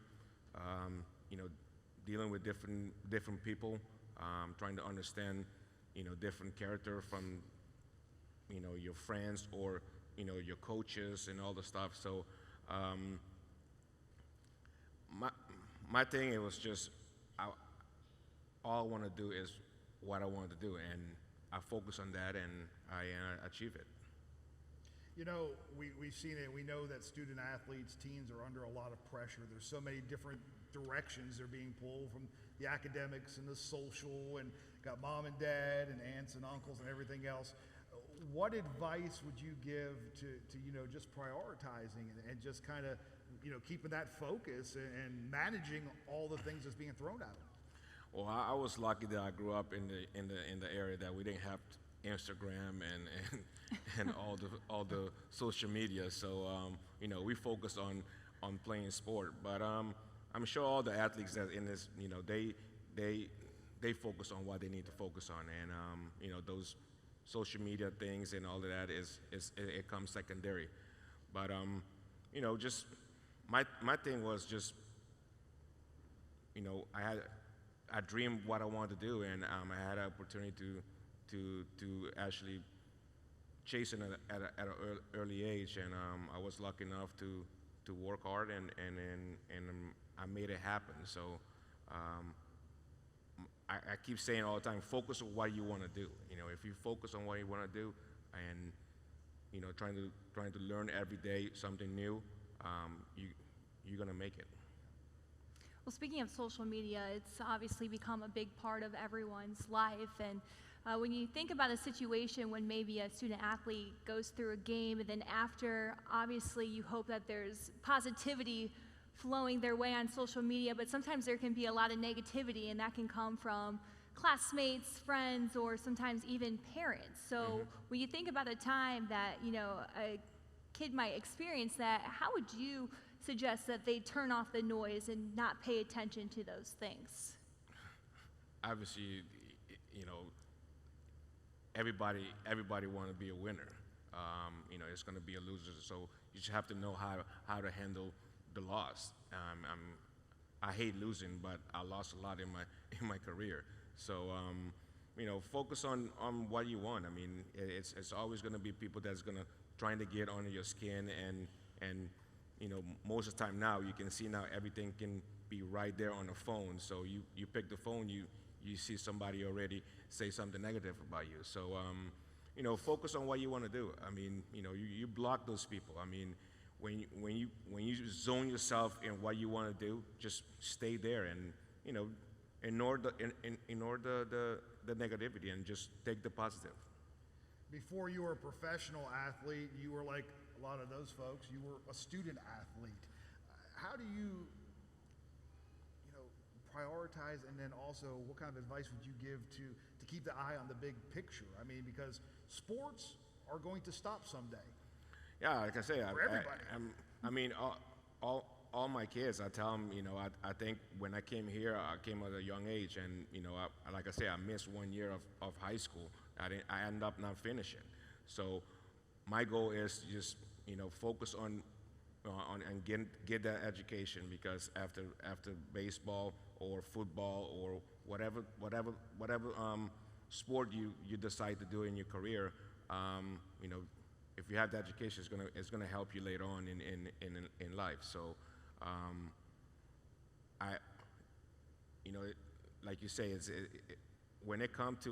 you know, dealing with different people, trying to understand, you know, different character from, you know, your friends or, you know, your coaches and all the stuff. So my thing, it was just, all I want to do is what I wanted to do, and I focus on that, and I achieve it. You know, we've seen it. We know that student athletes, teens, are under a lot of pressure. There's so many different directions they're being pulled, from the academics and the social, and got mom and dad and aunts and uncles and everything else. What advice would you give to you know, just prioritizing and just kind of, you know, keeping that focus and managing all the things that's being thrown at them? Well, I was lucky that I grew up in the area that we didn't have Instagram and all the social media. So we focus on playing sport. But I'm sure all the athletes that in this, they focus on what they need to focus on, and those social media things and all of that it comes secondary. But just my thing was just I dreamed what I wanted to do, and I had an opportunity to actually chase it at an early age, and I was lucky enough to work hard, and I made it happen. So I keep saying all the time, focus on what you want to do. If you focus on what you want to do, and trying to learn every day something new, you're gonna make it. Well, speaking of social media, it's obviously become a big part of everyone's life. And when you think about a situation when maybe a student athlete goes through a game, and then after, obviously, you hope that there's positivity flowing their way on social media, but sometimes there can be a lot of negativity, and that can come from classmates, friends, or sometimes even parents. So when you think about a time that a kid might experience that, how would you suggest that they turn off the noise and not pay attention to those things? Obviously, everybody want to be a winner. It's going to be a loser, so you just have to know how to handle the loss. I hate losing, but I lost a lot in my career. So focus on what you want. I mean, it's always going to be people that's going to trying to get under your skin, and most of the time now you can see now everything can be right there on the phone. So you pick the phone, you see somebody already say something negative about you. So focus on what you want to do. I mean, you block those people. I mean, when you zone yourself in what you want to do, just stay there, and ignore the negativity and just take the positive. Before you were a professional athlete, you were like a lot of those folks, you were a student athlete. How do you prioritize, and then also what kind of advice would you give to keep the eye on the big picture? I mean, because sports are going to stop someday. Yeah, like I say, For everybody. I mean, all my kids, I tell them, I think when I came here, I came at a young age, and like I say, I missed 1 year of high school. I ended up not finishing. So my goal is just focus on and get that education, because after baseball or football or whatever sport you decide to do in your career, if you have the education, it's gonna help you later on in life. So like you say, when it comes to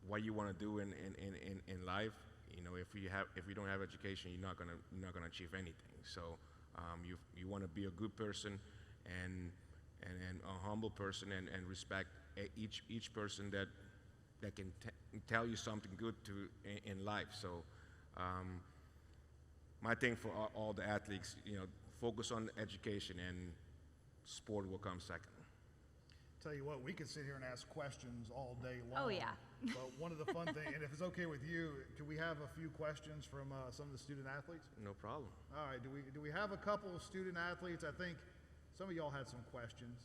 what you want to do in life, if you don't have education, you're not gonna achieve anything. So you want to be a good person and a humble person, and respect each person that can tell you something good in life. So my thing for all the athletes, focus on education, and sport will come second. Tell you what, we could sit here and ask questions all day long. Oh, yeah. But one of the fun things, and if it's okay with you, can we have a few questions from some of the student athletes? No problem. All right, do we have a couple of student athletes? I think some of y'all had some questions,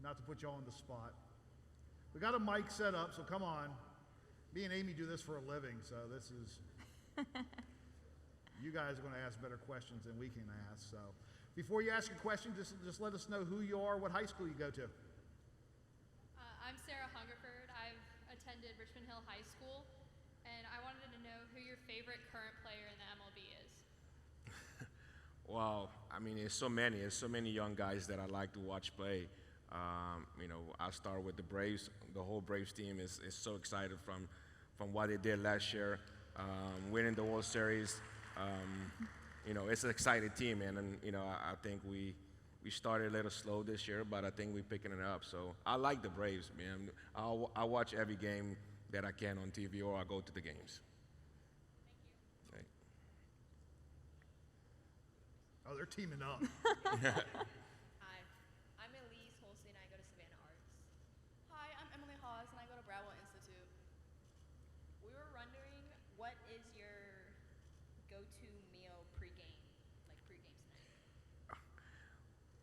not to put y'all on the spot. We got a mic set up, so come on. Me and Amy do this for a living, so this is, you guys are gonna ask better questions than we can ask. So before you ask a question, just let us know who you are, what high school you go to. I'm Sarah Hungerford. I've attended Richmond Hill High School, and I wanted to know who your favorite current player in the MLB is. Well, I mean, there's so many young guys that I like to watch play. I start with the Braves. The whole Braves team is so excited from what they did last year, winning the World Series. It's an exciting team, and I think we started a little slow this year, but I think we're picking it up. So I like the Braves, man. I watch every game that I can on TV, or I go to the games. Thank you. Oh, they're teaming up. Hi, I'm Elise Holstein. I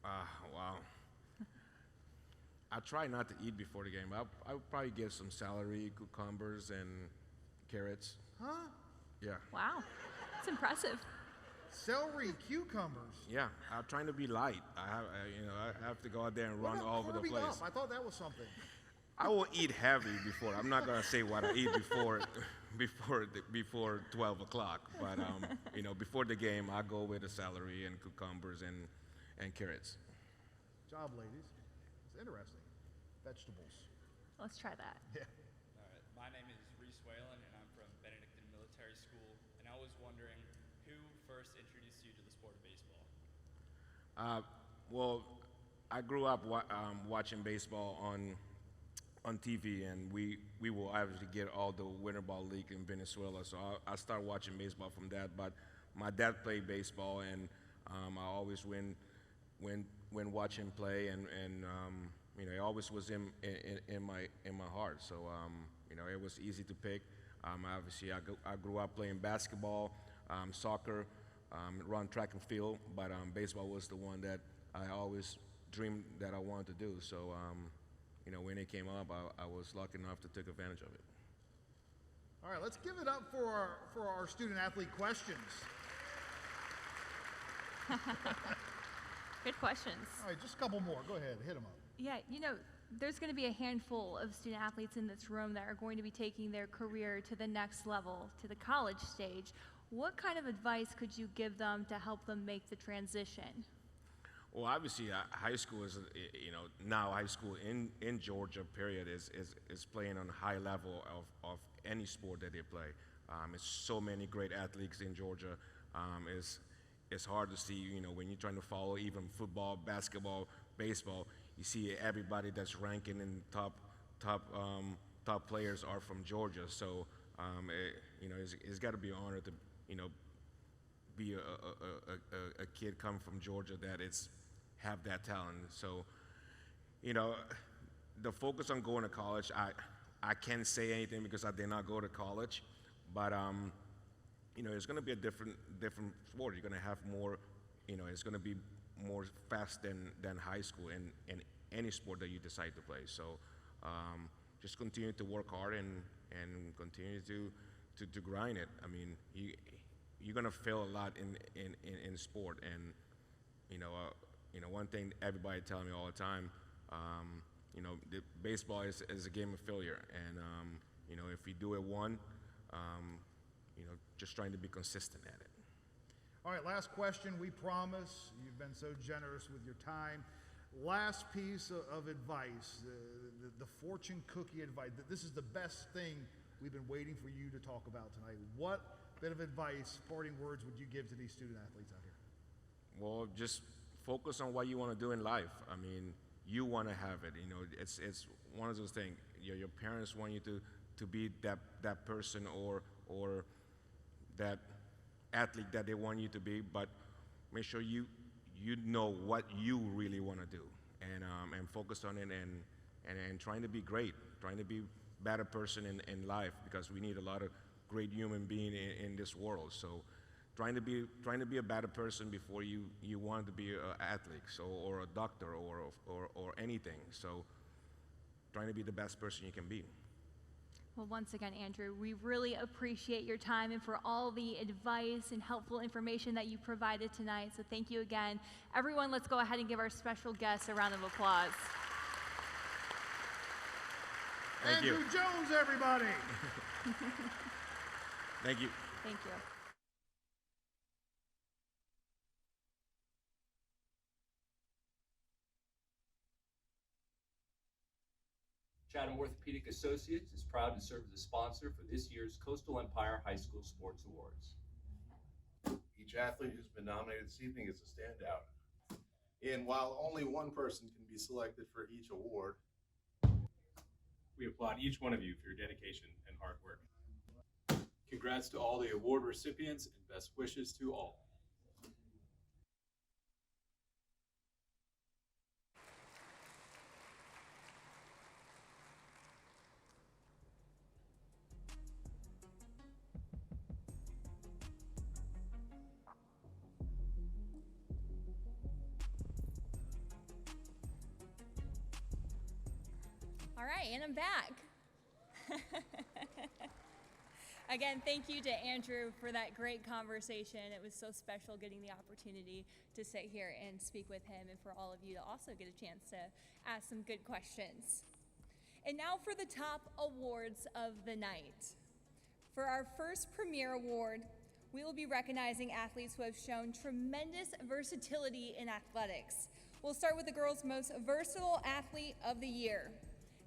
Wow. I try not to eat before the game. I would probably get some celery, cucumbers, and carrots. Huh? Yeah. Wow, that's impressive. Celery, cucumbers. Yeah. I'm trying to be light. I have to go out there and run What all about over the carving place. up? I thought that was something. I will eat heavy before. I'm not gonna say what I eat before 12 o'clock. But before the game, I go with the celery and cucumbers and carrots. Job, ladies. It's interesting. Vegetables. Let's try that. Yeah. All right. My name is Reese Whalen, and I'm from Benedictine Military School. And I was wondering, who first introduced you to the sport of baseball? Well, I grew up watching baseball on TV, and we will obviously get all the Winter Ball League in Venezuela. So I started watching baseball from that. But my dad played baseball, and I always when watching play, and it always was in my heart. So it was easy to pick. Obviously, I grew up playing basketball, soccer, run track and field, but baseball was the one that I always dreamed that I wanted to do. So when it came up, I was lucky enough to take advantage of it. All right, let's give it up for our student athlete questions. Good questions. All right, just a couple more. Go ahead, hit them up. Yeah, there's going to be a handful of student athletes in this room that are going to be taking their career to the next level, to the college stage. What kind of advice could you give them to help them make the transition? Well, obviously, high school is, now high school in Georgia, period, is playing on a high level of any sport that they play. It's so many great athletes in Georgia. It's hard to see, when you're trying to follow even football, basketball, baseball, you see everybody that's ranking in top players are from Georgia. So, it's got to be an honor to, be a kid come from Georgia that have that talent. So, the focus on going to college, I can't say anything because I did not go to college, but it's going to be a different sport. You're going to have more, it's going to be more fast than high school in any sport that you decide to play. So just continue to work hard and continue to grind it. I mean, you're going to fail a lot in sport, and one thing everybody tells me all the time, the baseball is a game of failure, and if you do it just trying to be consistent at it. All right, last question. We promise. You've been so generous with your time. Last piece of advice, the fortune cookie advice. This is the best thing we've been waiting for you to talk about tonight. What bit of advice, parting words, would you give to these student athletes out here? Well, just focus on what you want to do in life. I mean, you want to have it. It's one of those things. Your parents want you to be that person or that athlete that they want you to be, but make sure you know what you really want to do, and focus on it, and trying to be great, trying to be a better person in life, because we need a lot of great human being in this world. So trying to be a better person before you want to be an athlete, or a doctor, or anything. So trying to be the best person you can be. Well, once again, Andrew, we really appreciate your time and for all the advice and helpful information that you provided tonight. So thank you again. Everyone, let's go ahead and give our special guests a round of applause. Thank Andrew you. Jones, everybody. Thank you. Thank you. Chatham Orthopedic Associates is proud to serve as a sponsor for this year's Coastal Empire High School Sports Awards. Each athlete who's been nominated this evening is a standout. And while only one person can be selected for each award, we applaud each one of you for your dedication and hard work. Congrats to all the award recipients and best wishes to all. All right, and I'm back. Again, thank you to Andrew for that great conversation. It was so special getting the opportunity to sit here and speak with him, and for all of you to also get a chance to ask some good questions. And now for the top awards of the night. For our first Premier Award, we will be recognizing athletes who have shown tremendous versatility in athletics. We'll start with the girls' most versatile athlete of the year.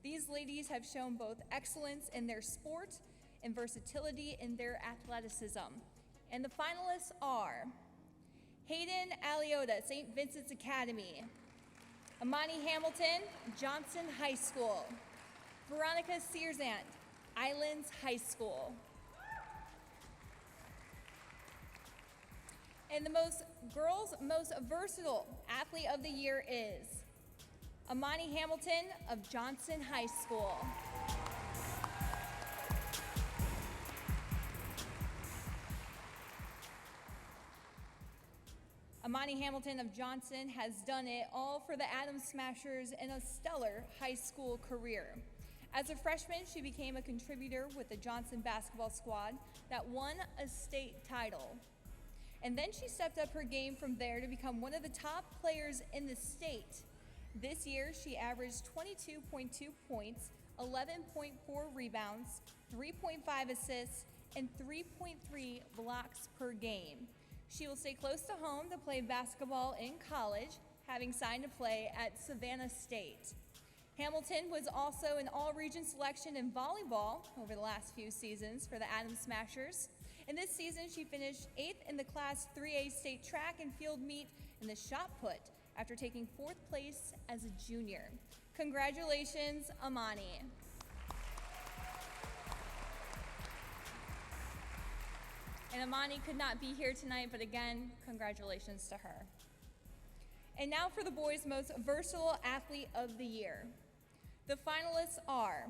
These ladies have shown both excellence in their sport and versatility in their athleticism. And the finalists are Hayden Aliota, St. Vincent's Academy; Amani Hamilton, Johnson High School; Veronica Searsant, Islands High School. And the girls' most versatile athlete of the year is Amani Hamilton of Johnson High School. Amani Hamilton of Johnson has done it all for the Adams Smashers in a stellar high school career. As a freshman, she became a contributor with the Johnson basketball squad that won a state title. And then she stepped up her game from there to become one of the top players in the state. This year, she averaged 22.2 points, 11.4 rebounds, 3.5 assists, and 3.3 blocks per game. She will stay close to home to play basketball in college, having signed to play at Savannah State. Hamilton was also an all-region selection in volleyball over the last few seasons for the Adams Smashers. And this season, she finished 8th in the Class 3A state track and field meet in the shot put after taking 4th place as a junior. Congratulations, Amani. And Amani could not be here tonight, but again, congratulations to her. And now for the boys' most versatile athlete of the year. The finalists are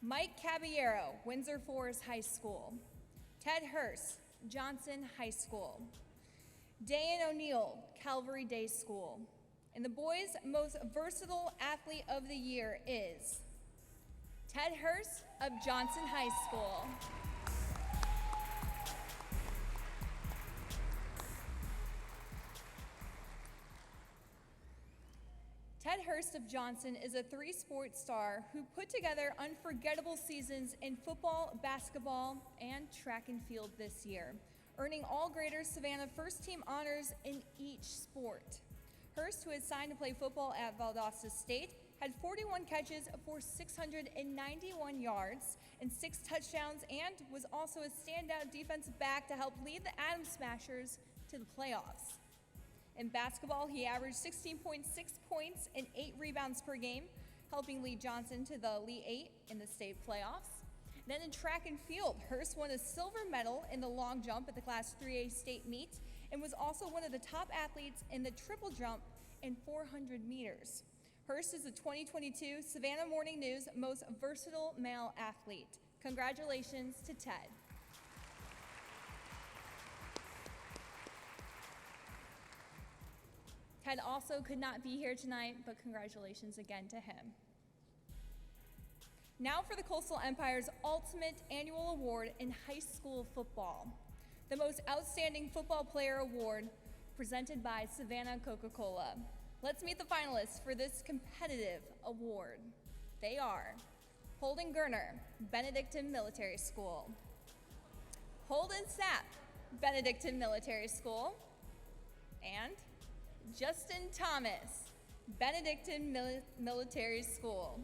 Mike Caballero, Windsor Forest High School; Ted Hurst, Johnson High School; Dan O'Neill, Calvary Day School. And the boys' most versatile athlete of the year is Ted Hurst of Johnson High School. Ted Hurst of Johnson is a three-sport star who put together unforgettable seasons in football, basketball, and track and field this year, earning all Greater Savannah first-team honors in each sport. Hurst, who is signed to play football at Valdosta State, had 41 catches for 691 yards and 6 touchdowns, and was also a standout defensive back to help lead the Adams Smashers to the playoffs. In basketball, he averaged 16.6 points and 8 rebounds per game, helping lead Johnson to the Elite 8 in the state playoffs. Then in track and field, Hurst won a silver medal in the long jump at the Class 3A state meet and was also one of the top athletes in the triple jump in 400 meters. Hurst is the 2022 Savannah Morning News most versatile male athlete. Congratulations to Ted. Ted also could not be here tonight, but congratulations again to him. Now for the Coastal Empire's ultimate annual award in high school football, the Most Outstanding Football Player Award presented by Savannah Coca-Cola. Let's meet the finalists for this competitive award. They are Holden Gerner, Benedictine Military School; Holden Sapp, Benedictine Military School; and Justin Thomas, Benedictine Military School.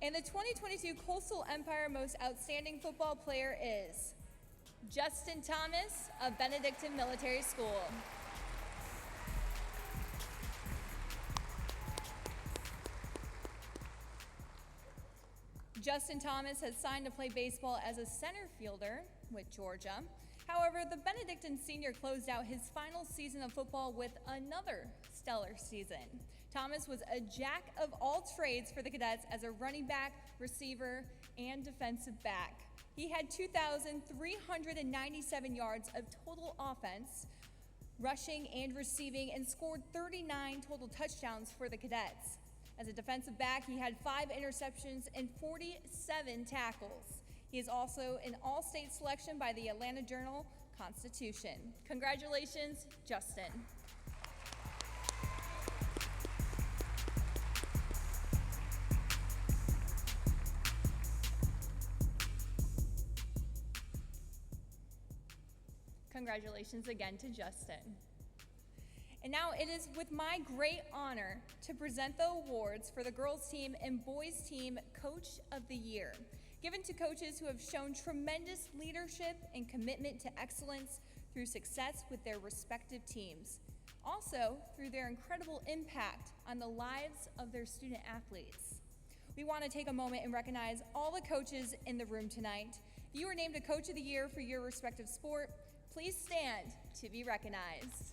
And the 2022 Coastal Empire Most Outstanding Football Player is Justin Thomas of Benedictine Military School. Justin Thomas has signed to play baseball as a center fielder with Georgia. However, the Benedictine senior closed out his final season of football with another stellar season. Thomas was a jack of all trades for the Cadets as a running back, receiver, and defensive back. He had 2,397 yards of total offense, rushing and receiving, and scored 39 total touchdowns for the Cadets. As a defensive back, he had 5 interceptions and 47 tackles. He is also an all-state selection by the Atlanta Journal-Constitution. Congratulations, Justin. Congratulations again to Justin. And now it is with my great honor to present the awards for the girls team and boys team Coach of the Year, given to coaches who have shown tremendous leadership and commitment to excellence through success with their respective teams. Also, through their incredible impact on the lives of their student athletes. We want to take a moment and recognize all the coaches in the room tonight. If you were named a Coach of the Year for your respective sport, please stand to be recognized.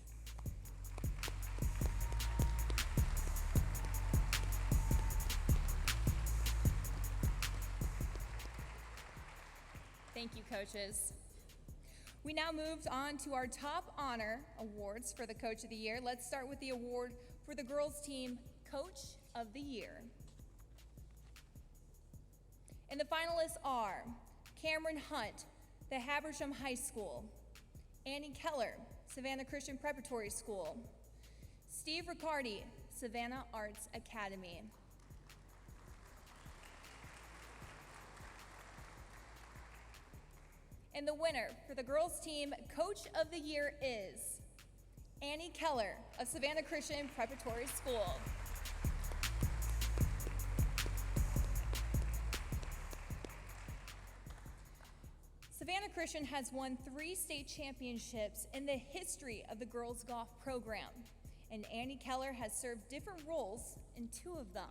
Thank you, coaches. We now moved on to our top honor awards for the Coach of the Year. Let's start with the award for the girls team Coach of the Year. And the finalists are Cameron Hunt, the Habersham High School; Annie Keller, Savannah Christian Preparatory School; Steve Riccardi, Savannah Arts Academy. And the winner for the girls team Coach of the Year is Annie Keller of Savannah Christian Preparatory School. Savannah Christian has won 3 state championships in the history of the girls golf program, and Annie Keller has served different roles in 2 of them.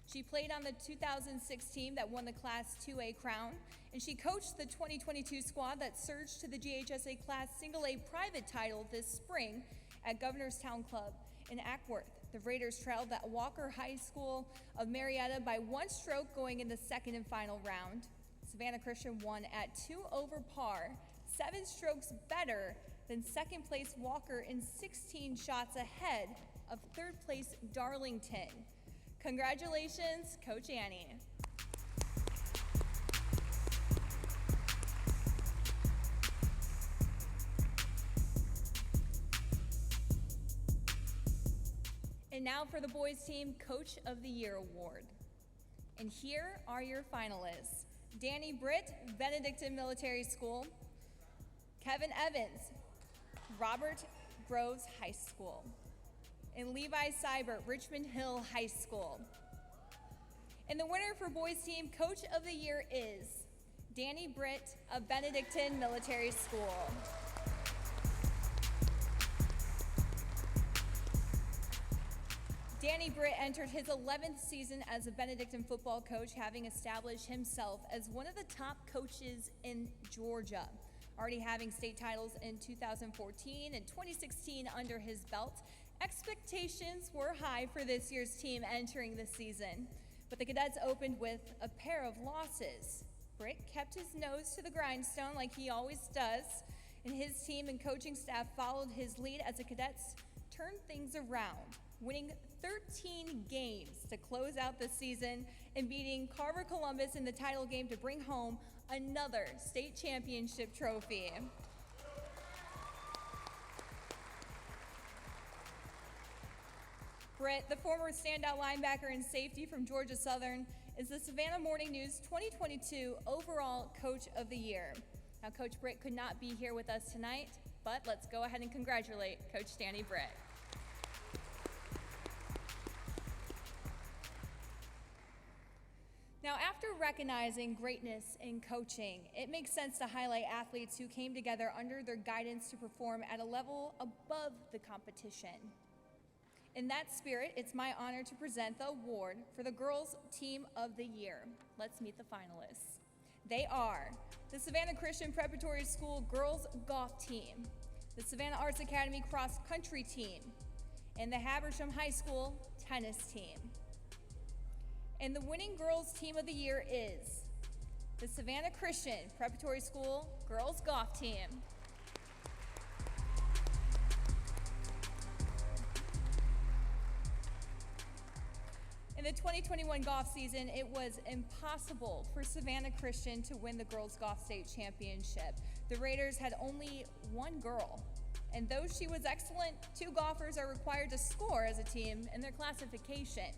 She played on the 2006 team that won the Class 2A crown, and she coached the 2022 squad that surged to the GHSA Class Single A private title this spring at Governorstown Club in Ackworth. The Raiders trailed at Walker High School of Marietta by 1 stroke going in the second and final round. Savannah Christian won at 2 over par, 7 strokes better than second place Walker and 16 shots ahead of third place Darlington. Congratulations, Coach Annie. And now for the boys team Coach of the Year award. And here are your finalists. Danny Britt, Benedictine Military School; Kevin Evans, Robert Groves High School; and Levi Seibert, Richmond Hill High School. And the winner for boys team Coach of the Year is Danny Britt of Benedictine Military School. Danny Britt entered his 11th season as a Benedictine football coach, having established himself as one of the top coaches in Georgia, already having state titles in 2014 and 2016 under his belt. Expectations were high for this year's team entering the season, but the cadets opened with a pair of losses. Britt kept his nose to the grindstone like he always does, and his team and coaching staff followed his lead as the cadets turned things around, winning 13 games to close out the season and beating Carver Columbus in the title game to bring home another state championship trophy. Britt, the former standout linebacker and safety from Georgia Southern, is the Savannah Morning News 2022 overall Coach of the Year. Now, Coach Britt could not be here with us tonight, but let's go ahead and congratulate Coach Danny Britt. Now, after recognizing greatness in coaching, it makes sense to highlight athletes who came together under their guidance to perform at a level above the competition. In that spirit, it's my honor to present the award for the Girls Team of the Year. Let's meet the finalists. They are the Savannah Christian Preparatory School Girls Golf Team, the Savannah Arts Academy Cross Country Team, and the Habersham High School Tennis Team. And the winning Girls Team of the Year is the Savannah Christian Preparatory School Girls Golf Team. the 2021 golf season, it was impossible for Savannah Christian to win the girls' golf state championship. The Raiders had only one girl, and though she was excellent, 2 golfers are required to score as a team in their classification.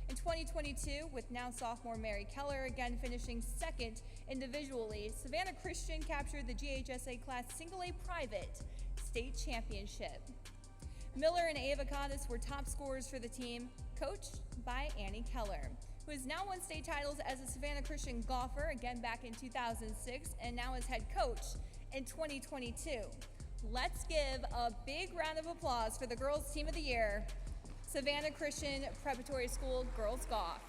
In 2022, with now sophomore Mary Keller again finishing second individually, Savannah Christian captured the GHSA Class Single A Private State Championship. Miller and Ava Cottis were top scorers for the team, coached by Annie Keller, who has now won state titles as a Savannah Christian golfer, again back in 2006, and now as head coach in 2022. Let's give a big round of applause for the Girls Team of the Year, Savannah Christian Preparatory School Girls Golf.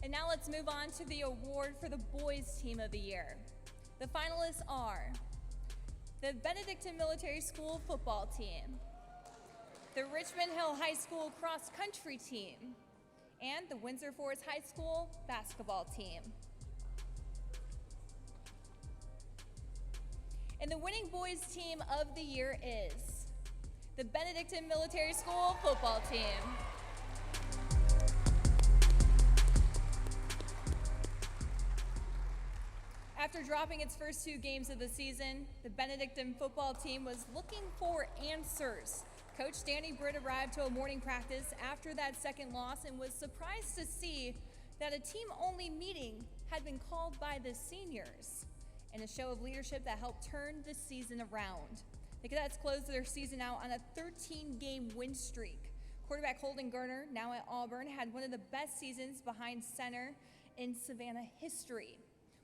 And now let's move on to the award for the Boys Team of the Year. The finalists are the Benedictine Military School football team, the Richmond Hill High School cross country team, and the Windsor Forest High School basketball team. And the winning boys team of the year is the Benedictine Military School football team. After dropping its first 2 games of the season, the Benedictine football team was looking for answers. Coach Danny Britt arrived to a morning practice after that second loss and was surprised to see that a team-only meeting had been called by the seniors in a show of leadership that helped turn the season around. The Cadets closed their season out on a 13-game win streak. Quarterback Holden Garner, now at Auburn, had one of the best seasons behind center in Savannah history.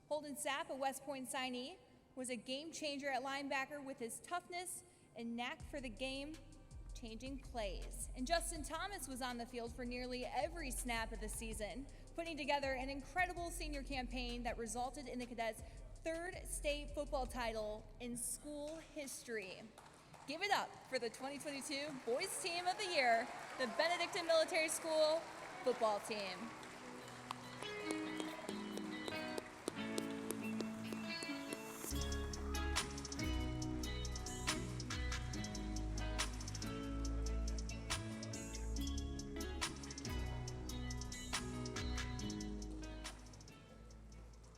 Holden Sapp, a West Point signee, was a game changer at linebacker with his toughness and knack for the game-changing plays. And Justin Thomas was on the field for nearly every snap of the season, putting together an incredible senior campaign that resulted in the Cadets' 3rd state football title in school history. Give it up for the 2022 Boys Team of the Year, the Benedictine Military School football team.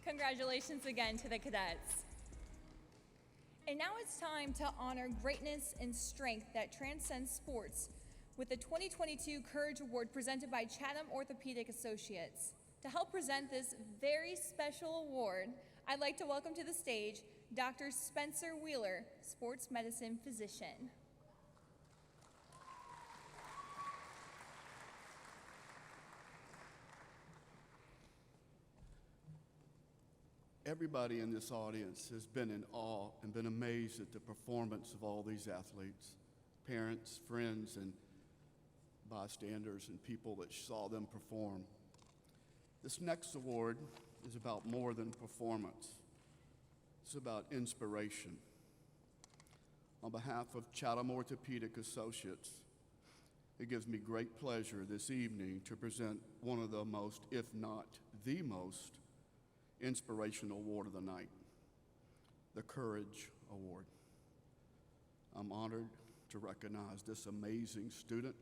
Congratulations again to the Cadets. And now it's time to honor greatness and strength that transcends sports with the 2022 Courage Award presented by Chatham Orthopedic Associates. To help present this very special award, I'd like to welcome to the stage Dr. Spencer Wheeler, sports medicine physician. Everybody in this audience has been in awe and been amazed at the performance of all these athletes, parents, friends, and bystanders and people that saw them perform. This next award is about more than performance. It's about inspiration. On behalf of Chatham Orthopedic Associates, it gives me great pleasure this evening to present one of the most, if not the most, inspirational award of the night, the Courage Award. I'm honored to recognize this amazing student,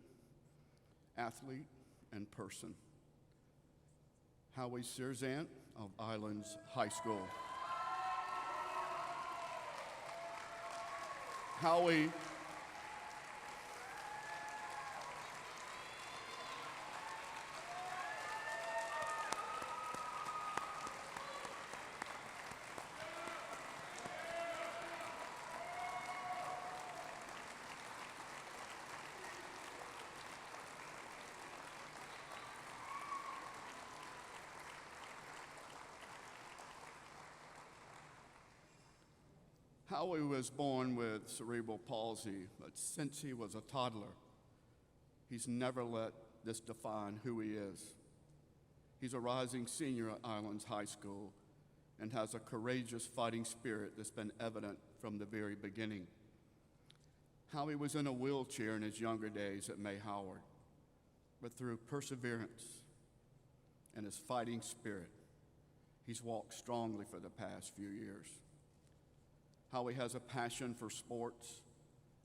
athlete, and person, Howie Searzant of Islands High School. Howie Howie was born with cerebral palsy, but since he was a toddler, he's never let this define who he is. He's a rising senior at Islands High School and has a courageous fighting spirit that's been evident from the very beginning. Howie was in a wheelchair in his younger days at May Howard, but through perseverance, and his fighting spirit. He's walked strongly for the past few years. Howie has a passion for sports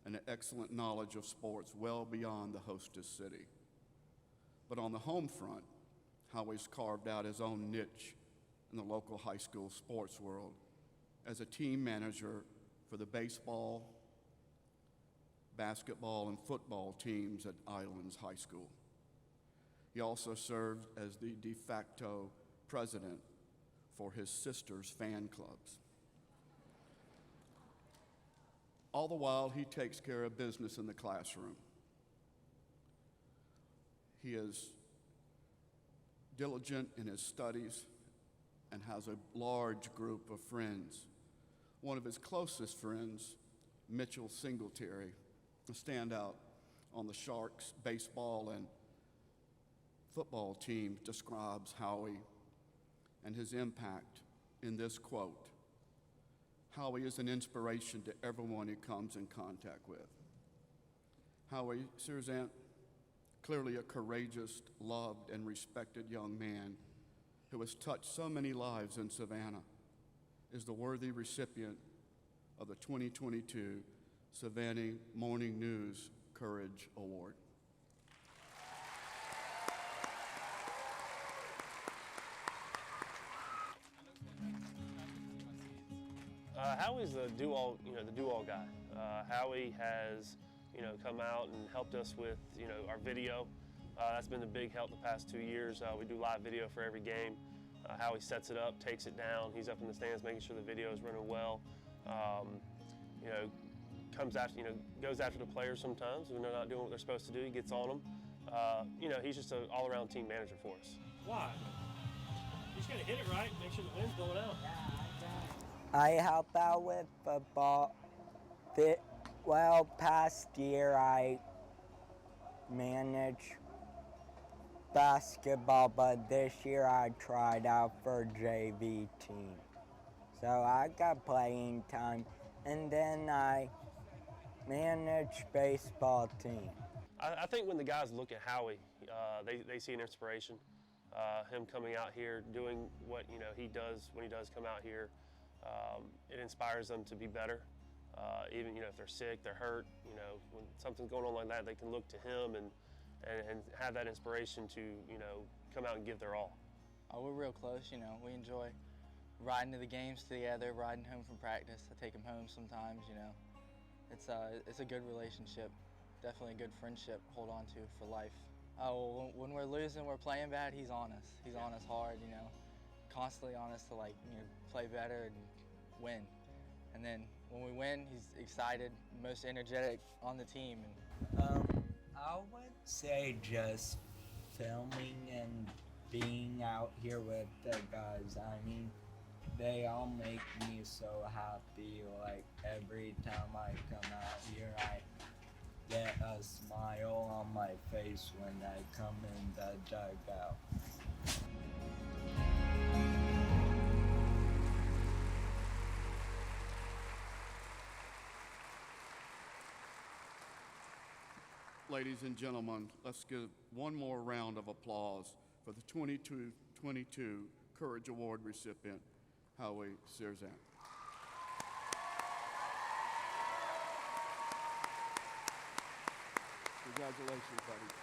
and an excellent knowledge of sports well beyond the hostess city. But on the home front, Howie's carved out his own niche in the local high school sports world as a team manager for the baseball, basketball, and football teams at Islands High School. He also served as the de facto president for his sister's fan clubs. All the while, he takes care of business in the classroom. He is diligent in his studies and has a large group of friends. One of his closest friends, Mitchell Singletary, a standout on the Sharks baseball and football team, describes Howie and his impact in this quote: "Howie is an inspiration to everyone he comes in contact with." Howie Serzant, clearly a courageous, loved, and respected young man who has touched so many lives in Savannah, is the worthy recipient of the 2022 Savannah Morning News Courage Award. Howie's the do-all, the do-all guy. Howie has, come out and helped us with, our video. That's been a big help the past 2 years. We do live video for every game. Howie sets it up, takes it down. He's up in the stands making sure the video is running well. Comes after, goes after the players sometimes when they're not doing what they're supposed to do. He gets on them. He's just an all-around team manager for us. Why? You just gotta hit it right, make sure the wind's blowing out. I help out with football. Past year I managed basketball, but this year I tried out for JV team. So I got playing time, and then I managed baseball team. I think when the guys look at Howie, they see an inspiration. Him coming out here, doing what he does when he does come out here. It inspires them to be better. Even if they're sick, they're hurt, when something's going on like that, they can look to him and have that inspiration to come out and give their all. We're real close. We enjoy riding to the games together, riding home from practice. I take him home sometimes. It's a good relationship, definitely a good friendship to hold on to for life. When we're losing, we're playing bad, he's on us. He's on us hard, constantly on us to play better and win. And then when we win, he's excited, most energetic on the team. I would say just filming and being out here with the guys. I mean, they all make me so happy. Every time I come out here, I get a smile on my face when I come in the dugout. Ladies and gentlemen, let's give one more round of applause for the 2022 Courage Award recipient, Howie Serzant. Congratulations, buddy.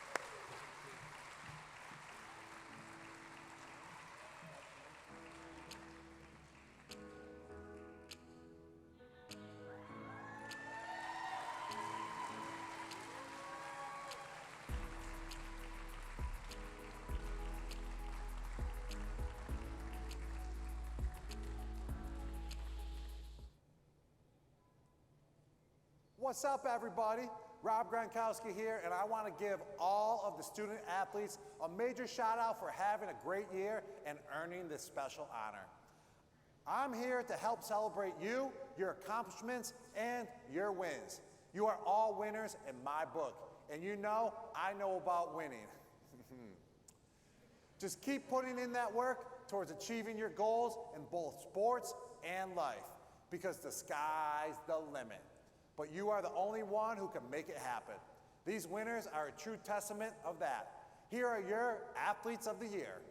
What's up, everybody? Rob Gronkowski here, and I want to give all of the student athletes a major shout out for having a great year and earning this special honor. I'm here to help celebrate you, your accomplishments, and your wins. You are all winners in my book, and I know about winning. Just keep putting in that work towards achieving your goals in both sports and life, because the sky's the limit. But you are the only one who can make it happen. These winners are a true testament of that. Here are your Athletes of the Year.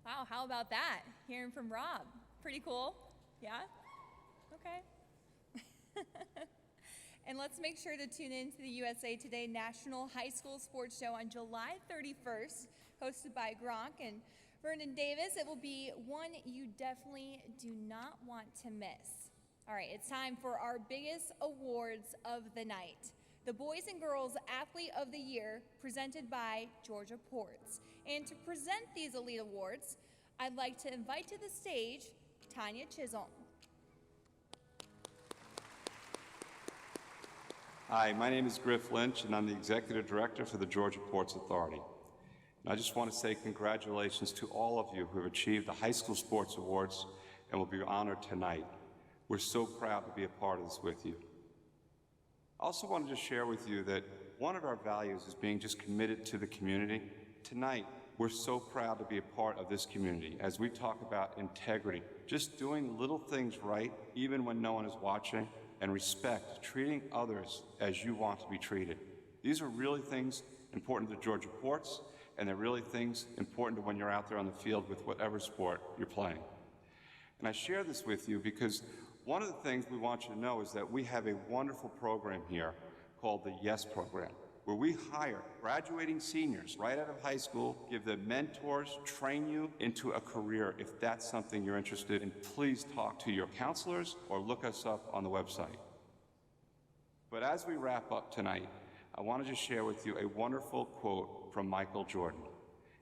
Wow, how about that? Hearing from Rob. Pretty cool. Yeah? Okay. And let's make sure to tune in to the USA Today National High School Sports Show on July 31st, hosted by Gronk and Vernon Davis. It will be one you definitely do not want to miss. All right, it's time for our biggest awards of the night. The Boys and Girls Athlete of the Year, presented by Georgia Ports. And to present these elite awards, I'd like to invite to the stage Tanya Chisholm. Hi, my name is Griff Lynch, and I'm the Executive Director for the Georgia Ports Authority. And I just want to say congratulations to all of you who have achieved the High School Sports Awards and will be honored tonight. We're so proud to be a part of this with you. I also wanted to share with you that one of our values is being just committed to the community. Tonight, we're so proud to be a part of this community as we talk about integrity, just doing little things right, even when no one is watching, and respect, treating others as you want to be treated. These are really things important to Georgia Ports, and they're really things important to when you're out there on the field with whatever sport you're playing. And I share this with you because one of the things we want you to know is that we have a wonderful program here called the YES program, where we hire graduating seniors right out of high school, give them mentors, train you into a career if that's something you're interested in. Please talk to your counselors or look us up on the website. But as we wrap up tonight, I wanted to share with you a wonderful quote from Michael Jordan.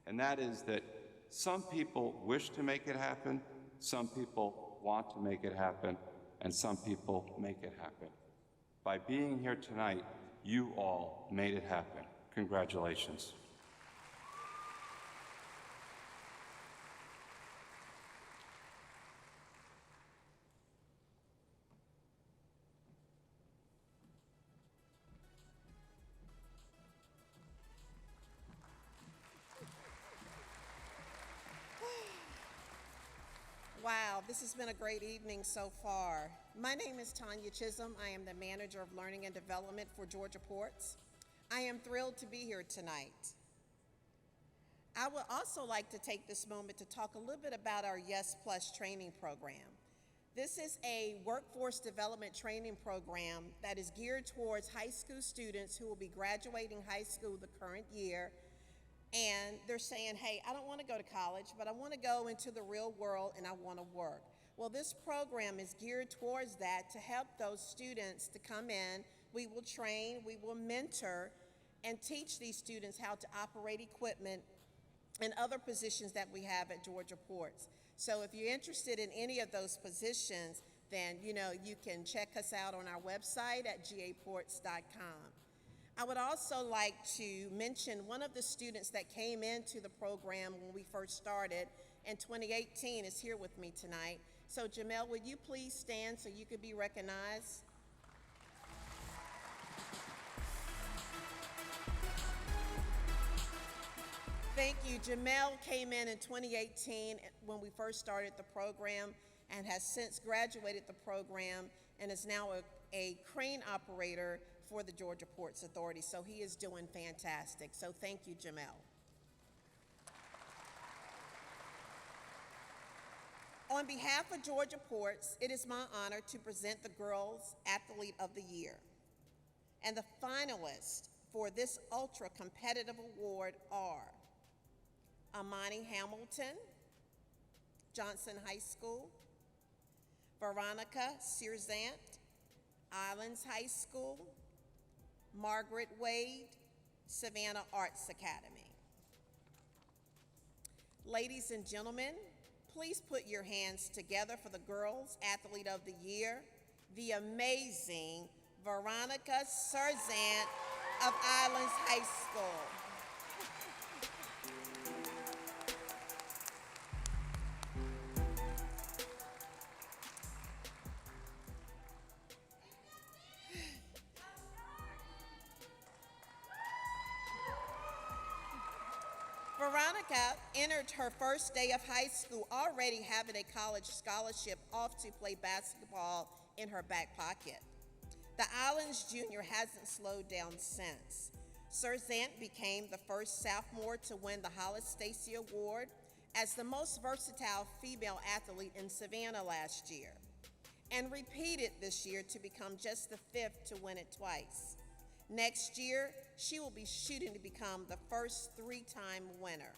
And that is that some people wish to make it happen, some people want to make it happen, and some people make it happen. By being here tonight, you all made it happen. Congratulations. Wow, this has been a great evening so far. My name is Tanya Chisholm. I am the Manager of Learning and Development for Georgia Ports. I am thrilled to be here tonight. I would also like to take this moment to talk a little bit about our Yes Plus training program. This is a workforce development training program that is geared towards high school students who will be graduating high school the current year, and they're saying, hey, I don't want to go to college, but I want to go into the real world and I want to work. Well, this program is geared towards that to help those students to come in. We will train, we will mentor, and teach these students how to operate equipment and other positions that we have at Georgia Ports. So if you're interested in any of those positions, then you can check us out on our website at gaports.com. I would also like to mention one of the students that came into the program when we first started in 2018 is here with me tonight. So Jamel, would you please stand so you could be recognized? Thank you. Jamel came in 2018 when we first started the program and has since graduated the program and is now a crane operator for the Georgia Ports Authority. So he is doing fantastic. So thank you, Jamel. On behalf of Georgia Ports, it is my honor to present the Girls Athlete of the Year. And the finalists for this ultra competitive award are Amani Hamilton, Johnson High School, Veronica Searzant, Islands High School, Margaret Wade, Savannah Arts Academy. Ladies and gentlemen, please put your hands together for the Girls Athlete of the Year, the amazing Veronica Searzant of Islands High School. Veronica entered her first day of high school already having a college scholarship off to play basketball in her back pocket. The Islands Junior hasn't slowed down since. Searzant became the first sophomore to win the Hollis Stacy Award as the most versatile female athlete in Savannah last year, and repeated this year to become just the 5th to win it twice. Next year, she will be shooting to become the first 3-time winner.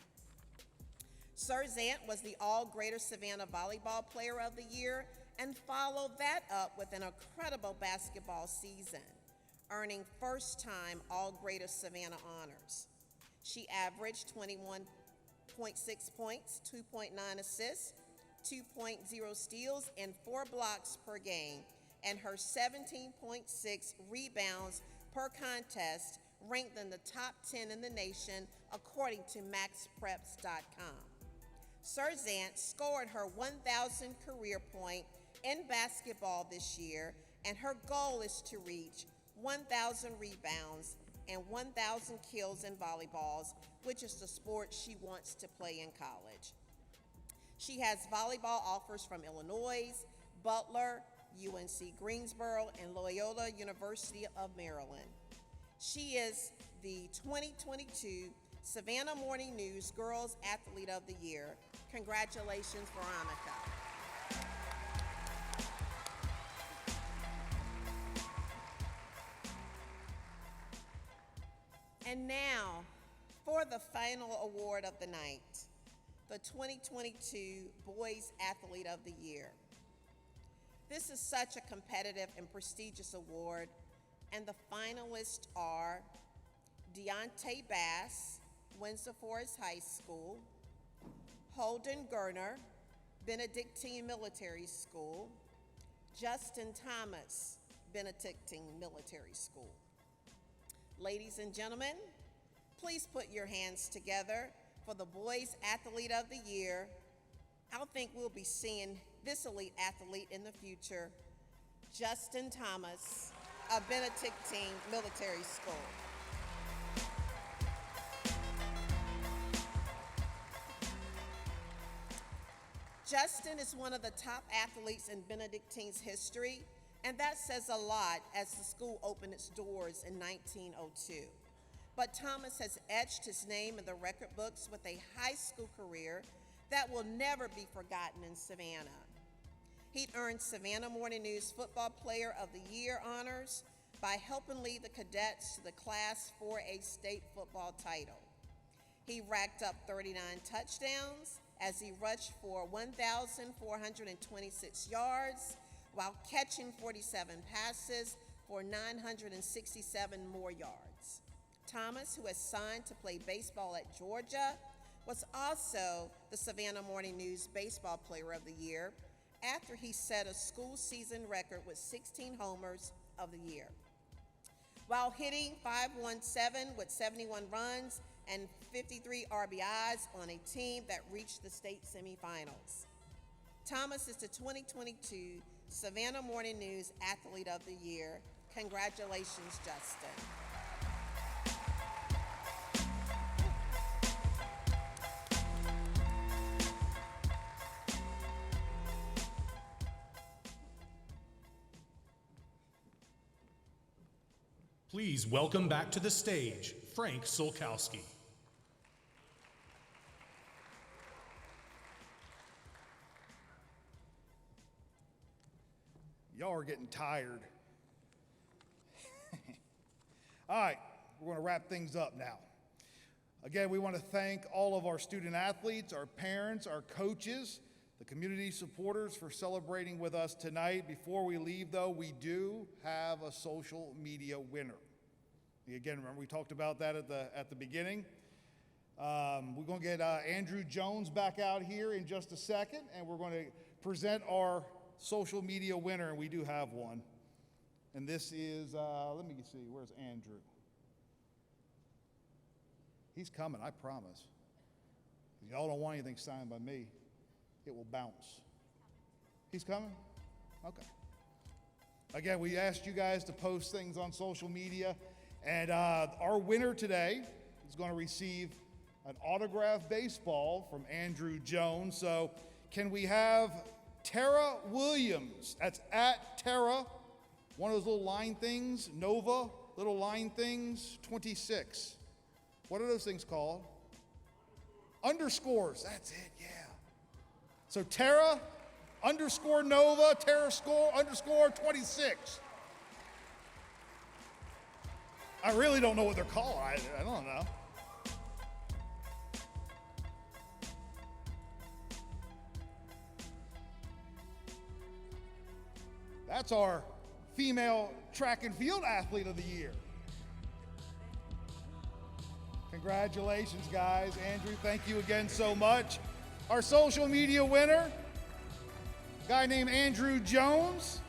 Serzant was the All-Greater Savannah Volleyball Player of the Year and followed that up with an incredible basketball season, earning first-time All-Greater Savannah honors. She averaged 21.6 points, 2.9 assists, 2.0 steals, and 4 blocks per game, and her 17.6 rebounds per contest ranked in the top 10 in the nation according to MaxPreps.com. Serzant scored her 1,000th career point in basketball this year, and her goal is to reach 1,000 rebounds and 1,000 kills in volleyballs, which is the sport she wants to play in college. She has volleyball offers from Illinois, Butler, UNC Greensboro, and Loyola University of Maryland. She is the 2022 Savannah Morning News Girls Athlete of the Year. Congratulations, Veronica. And now, for the final award of the night, the 2022 Boys Athlete of the Year. This is such a competitive and prestigious award, and the finalists are Deontay Bass, Windsor Forest High School, Holden Gerner, Benedictine Military School, Justin Thomas, Benedictine Military School. Ladies and gentlemen, please put your hands together for the Boys Athlete of the Year. I think we'll be seeing this elite athlete in the future, Justin Thomas of Benedictine Military School. Justin is one of the top athletes in Benedictine's history, and that says a lot as the school opened its doors in 1902. But Thomas has etched his name in the record books with a high school career that will never be forgotten in Savannah. He earned Savannah Morning News Football Player of the Year honors by helping lead the cadets to the Class 4A state football title. He racked up 39 touchdowns as he rushed for 1,426 yards while catching 47 passes for 967 more yards. Thomas, who has signed to play baseball at Georgia, was also the Savannah Morning News Baseball Player of the Year after he set a school season record with 16 homers of the year, while hitting .517 with 71 runs and 53 RBIs on a team that reached the state semifinals. Thomas is the 2022 Savannah Morning News Athlete of the Year. Congratulations, Justin. Please welcome back to the stage, Frank Solkowski. Y'all are getting tired. All right, we're going to wrap things up now. Again, we want to thank all of our student athletes, our parents, our coaches, the community supporters for celebrating with us tonight. Before we leave, though, we do have a social media winner. Again, remember we talked about that at the beginning. We're going to get Andrew Jones back out here in just a second, and we're going to present our social media winner, and we do have one. And this is, let me see, where's Andrew? He's coming, I promise. Y'all don't want anything signed by me. It will bounce. He's coming? Okay. Again, we asked you guys to post things on social media, and our winner today is going to receive an autographed baseball from Andrew Jones. So can we have Tara Williams? That's at Tara, one of those little line things, Nova, little line things, 26. What are those things called? Underscores, that's it, yeah. So Tara underscore Nova, Tara score underscore 26. I really don't know what they're called. I don't know. That's our female track and field athlete of the year. Congratulations, guys. Andrew, thank you again so much. Our social media winner, a guy named Andrew Jones.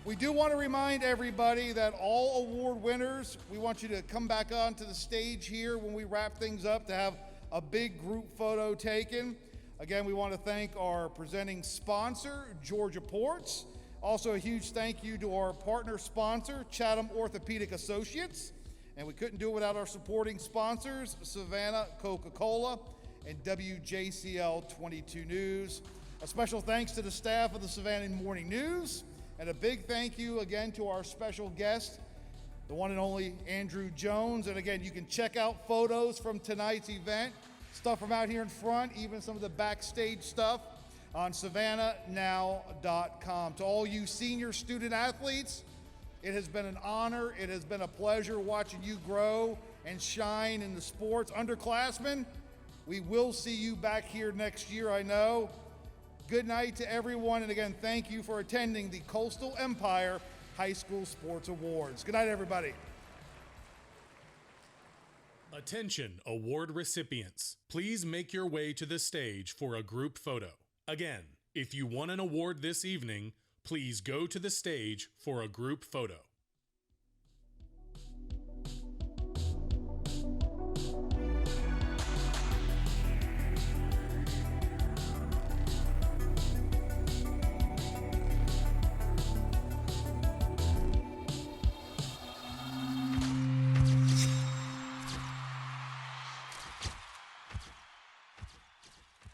We do want to remind everybody that all award winners, we want you to come back onto the stage here when we wrap things up to have a big group photo taken. Again, we want to thank our presenting sponsor, Georgia Ports. Also, a huge thank you to our partner sponsor, Chatham Orthopedic Associates. And we couldn't do it without our supporting sponsors, Savannah Coca-Cola and WJCL 22 News. A special thanks to the staff of the Savannah Morning News. And a big thank you again to our special guest, the one and only Andrew Jones. And again, you can check out photos from tonight's event, stuff from out here in front, even some of the backstage stuff on savannahnow.com. To all you senior student athletes, it has been an honor. It has been a pleasure watching you grow and shine in the sports. Underclassmen, we will see you back here next year, I know. Good night to everyone, and again, thank you for attending the Coastal Empire High School Sports Awards. Good night, everybody. Attention, award recipients. Please make your way to the stage for a group photo. Again, if you won an award this evening, please go to the stage for a group photo.